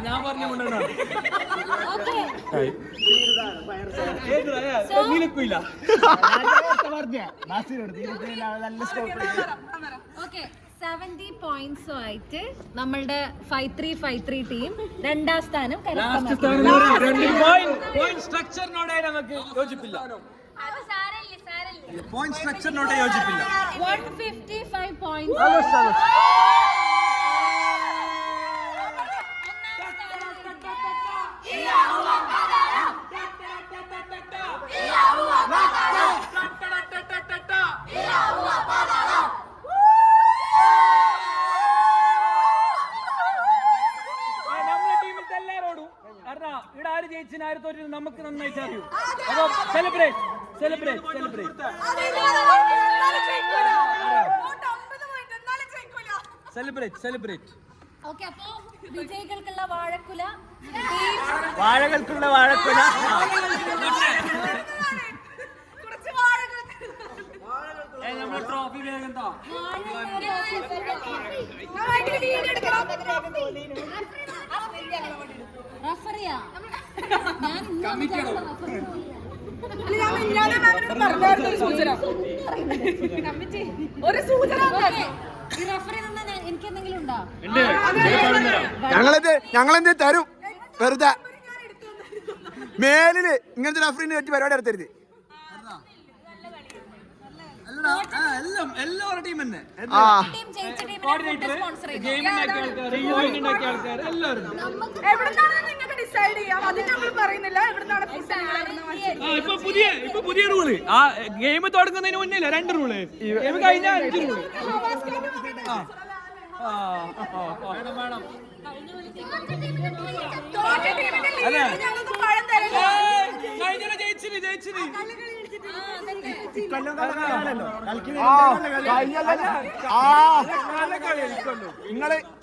ഞാൻ പറഞ്ഞു നിലക്കില്ല. ഓക്കെ 70 പോയിന്റ്സുമായിട്ട് നമ്മളുടെ 5-3-5-3 ടീം രണ്ടാം സ്ഥാനം സ്ട്രക്ചറിനോടെ നമുക്ക് യോജിപ്പില്ല. പോയിന്റ് സ്ട്രക്ചറിനോട് യോജിപ്പില്ല. 155 പോയിന്റ്സ്. നമ്മളെ ടീമിലത്തെ എല്ലാരോടും കാരണം ഇവിടെ ആര് ജയിച്ചിന് ആര് തോറ്റു നമുക്ക് നന്നായിട്ട് അറിയൂ. അപ്പൊ സെലിബ്രേറ്റ്. ഓക്കെ, അപ്പോ വിജയികൾക്കുള്ള വാഴക്കുല നമ്മളെ ട്രോഫി വേഗം താ. റഫറിയാ ഞാൻ ഒരു സൂചന ഈ റഫറി എനിക്ക് എന്തെങ്കിലും ഉണ്ടോ? ഞങ്ങളെന്ത് തരും വെറുതെ മേലില് ഇങ്ങനത്തെ റഫറിനെ പറ്റി പരിപാടി നടത്തരുത്. എല്ലാവരുടെ ടീം തന്നെ ടീം ജയിച്ച ടീമിനെ സ്പോൺസർ ചെയ്തു. നിങ്ങൾക്ക് ഡിസൈഡ് ചെയ്യാം. അത് ഞങ്ങൾ പറയുന്നില്ല. എവിടുന്നാണ് ഇപ്പൊ പുതിയ റൂള്. ആ ഗെയിം തുടങ്ങുന്നതിന് മുന്നില്ല 2 റൂള്. ഗെയിം കഴിഞ്ഞ 5 റൂള്.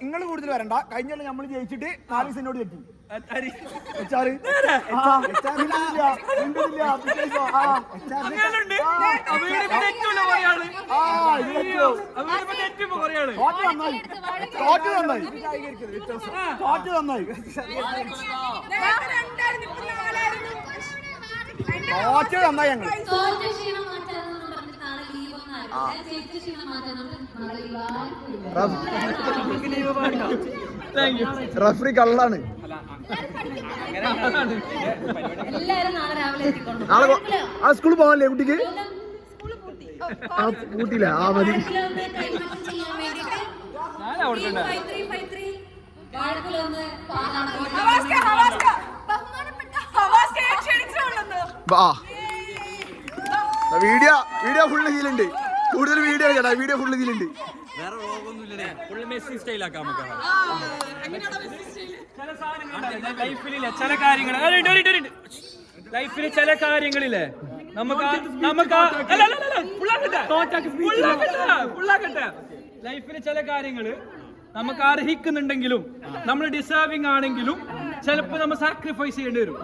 നിങ്ങള് കൂടുതൽ വരണ്ട. കഴിഞ്ഞ നമ്മൾ ജയിച്ചിട്ട് 4 ദിവസം തെറ്റി. റഫറി കള്ളാണ്. എല്ലാവരും നാളെ രാവിലെ എത്തിക്കൊണ്ടു. ആ സ്കൂളിൽ പോകാനല്ലേ കുട്ടിക്ക്? കൂട്ടില്ല. ആ മതി. വീഡിയോ ഫുള്ള് ഇതിലുണ്ട്. കൂടുതൽ വീഡിയോ കേട്ടാ. വീഡിയോ ഫുള്ള് ഇതിലുണ്ട്. വേറെ വ്ളോഗൊന്നുമില്ലേ? ഫുള്ള് മെസ്സി സ്റ്റൈലാക്കാം നമുക്ക്. ലൈഫിലില്ലേ ചില കാര്യങ്ങൾ ലൈഫിൽ ചില കാര്യങ്ങളില്ലേ ലൈഫിൽ ചില കാര്യങ്ങള് നമുക്ക് അർഹിക്കുന്നുണ്ടെങ്കിലും നമ്മൾ ഡിസേർവിംഗ് ആണെങ്കിലും ചിലപ്പോ നമ്മൾ സാക്രിഫൈസ് ചെയ്യേണ്ടി വരും.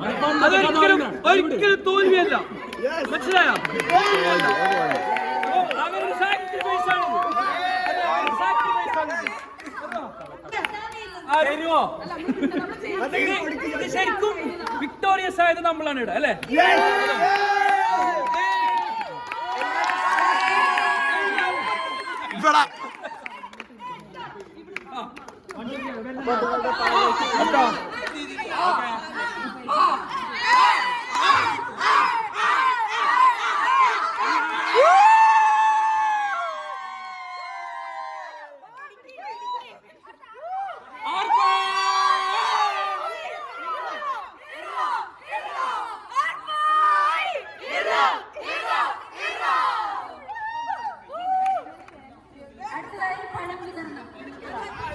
ഒരിക്കലും തോൽവിയല്ല. മനസ്സിലായോ? അങ്ങനെ സാക്രിഫൈസ് ആണ്. ശരിക്കും വിക്ടോറിയസ് ആയത് നമ്മളാണ് ഇവിടെ അല്ലേ?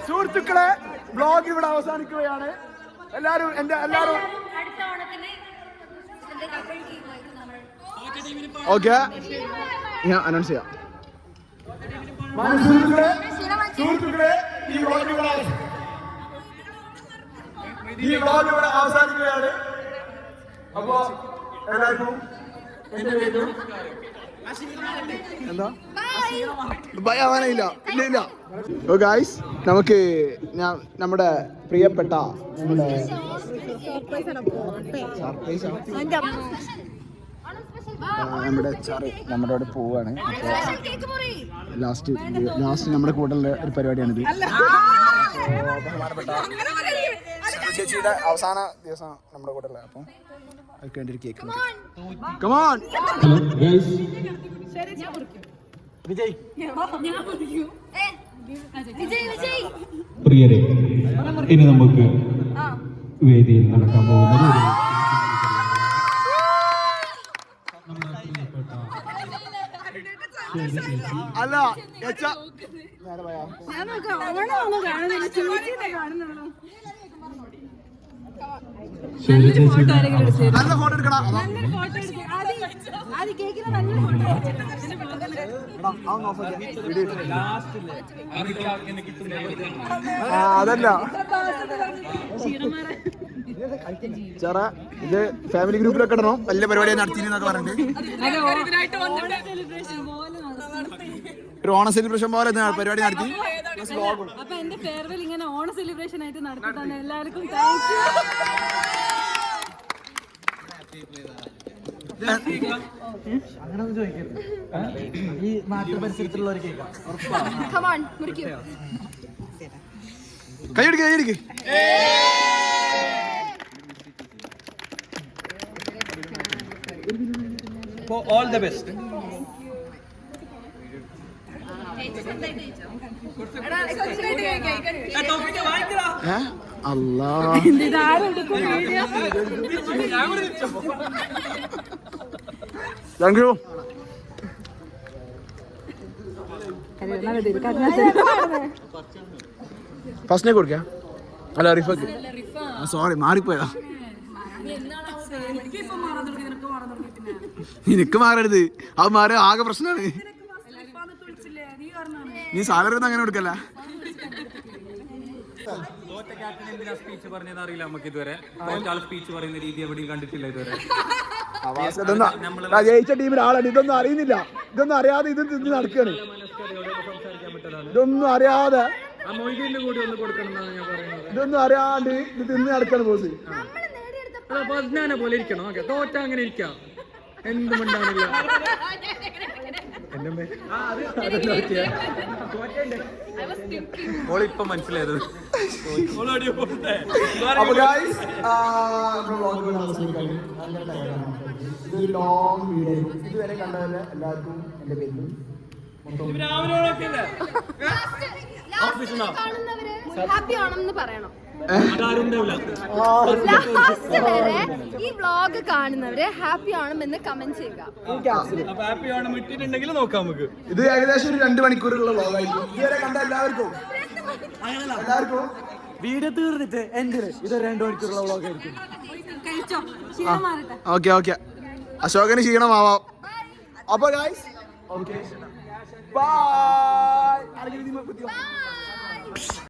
സുഹൃത്തുക്കളെ, ബ്ലോഗ് ഇവിടെ അവസാനിക്കുകയാണ്. എല്ലാരും ഓക്കെ ഞാൻ അനൗൺസ് ചെയ്യാം. സുഹൃത്തുക്കളെ ഈ വ്ളോഗ് ഇവിടെ അവസാനിക്കുകയാണ്. അപ്പോ എല്ലാവർക്കും എന്റെ പേരും എന്താ ബൈ ആവാനില്ല ഇല്ല. ഓ ഗായ്സ്, നമുക്ക് നമ്മുടെ പ്രിയപ്പെട്ട നമ്മുടെ ചാറ് നമ്മുടെ അവിടെ പോവാണ്. ലാസ്റ്റ് നമ്മുടെ കൂടെയുള്ള ഒരു പരിപാടിയാണിത്. ബഹുമാനപ്പെട്ട ചേച്ചിയുടെ അവസാന ദിവസം നമ്മുടെ കൂടെ ഉള്ളത്. അപ്പം അതിന് വേണ്ടി ഒരു കേക്ക്. കമോൺ വിജയ്. പ്രിയരെ, ഇനി നമുക്ക് വേദിയിൽ നടക്കാൻ പോകുന്നത് അല്ല നല്ല ഫോട്ടോ എടുക്കണം. അതല്ല ചേറ, ഇത് ഫാമിലി ഗ്രൂപ്പിലൊക്കെ ഇടണം. വലിയ പരിപാടി നടത്തിയെന്നൊക്കെ പറഞ്ഞിട്ട് ഒരു ഓണ സെലിബ്രേഷൻ പോലെ പരിപാടി നടത്തി. അപ്പൊ എന്റെ ഫെയർവെൽ ഇങ്ങനെ ഓണ സെലിബ്രേഷൻ ആയിട്ട് നടത്തുന്നതാണ്. എല്ലാവർക്കും അങ്ങനൊന്നും ചോദിക്കരുത്. ഈ നാട്ടു പരിസരത്തുള്ളവർ കേൾക്കാം. കൈയടിക്ക്. All the best. അല്ലാ, താങ്ക് യു. ഫസ്റ്റിനെ കൊടുക്ക. അല്ല റിഫക്ക്. സോറി, മാറിപ്പോയതാ. നിനക്ക് മാറരുത്, അത് മാറി ആകെ പ്രശ്നമാണ്. നീ സാലറി ഒന്നും അങ്ങനെ കൊടുക്കല്ല. സ്പീച്ച് പറഞ്ഞത് അറിയില്ല നമുക്ക് ഇതുവരെ. സ്പീച്ച് പറയുന്ന രീതി എവിടെയും കണ്ടിട്ടില്ല ഇതുവരെ. ജയിച്ച ടീമിൽ ആളാണ്. ഇതൊന്നും അറിയുന്നില്ല, ഇതൊന്നും അറിയാതെ ഇത് തിന്ന് നടക്കുകയാണ്. ഇതൊന്നും അറിയാതെ ഇതൊന്നും അറിയാണ്ട് ഇത് തിന്ന് നടക്കാണ് ബോസ്. പതിനാനെ പോലെ ഇരിക്കണം. തോറ്റ അങ്ങനെ ഇരിക്കാം. എന്തും ഉണ്ടാവില്ല. ഇപ്പൊ മനസ്സിലായത്. ലോങ് വീഡിയോ ഇതുവരെ കണ്ടവരെ എല്ലാവർക്കും എന്റെ പേരിലും ഹാപ്പി ഓണം എന്ന് പറയണം. ഈ വ്ളോഗ് കാണുന്നവരെ ഹാപ്പി ഓണം എന്ന് കമന്റ് ചെയ്യുക. ഇത് ഏകദേശം ഒരു 2 മണിക്കൂറുള്ള വ്ളോഗായിരിക്കും. ഇതുവരെ കണ്ട എല്ലാവർക്കും വീഡിയോ തീർന്നിട്ട് എന്റെ ഇത് 2 മണിക്കൂറുള്ള വ്ളോഗായിരിക്കും. ഓക്കെ അശോകന് ക്ഷീണമാവാം. അപ്പൊ ഗൈസ് ബൈ.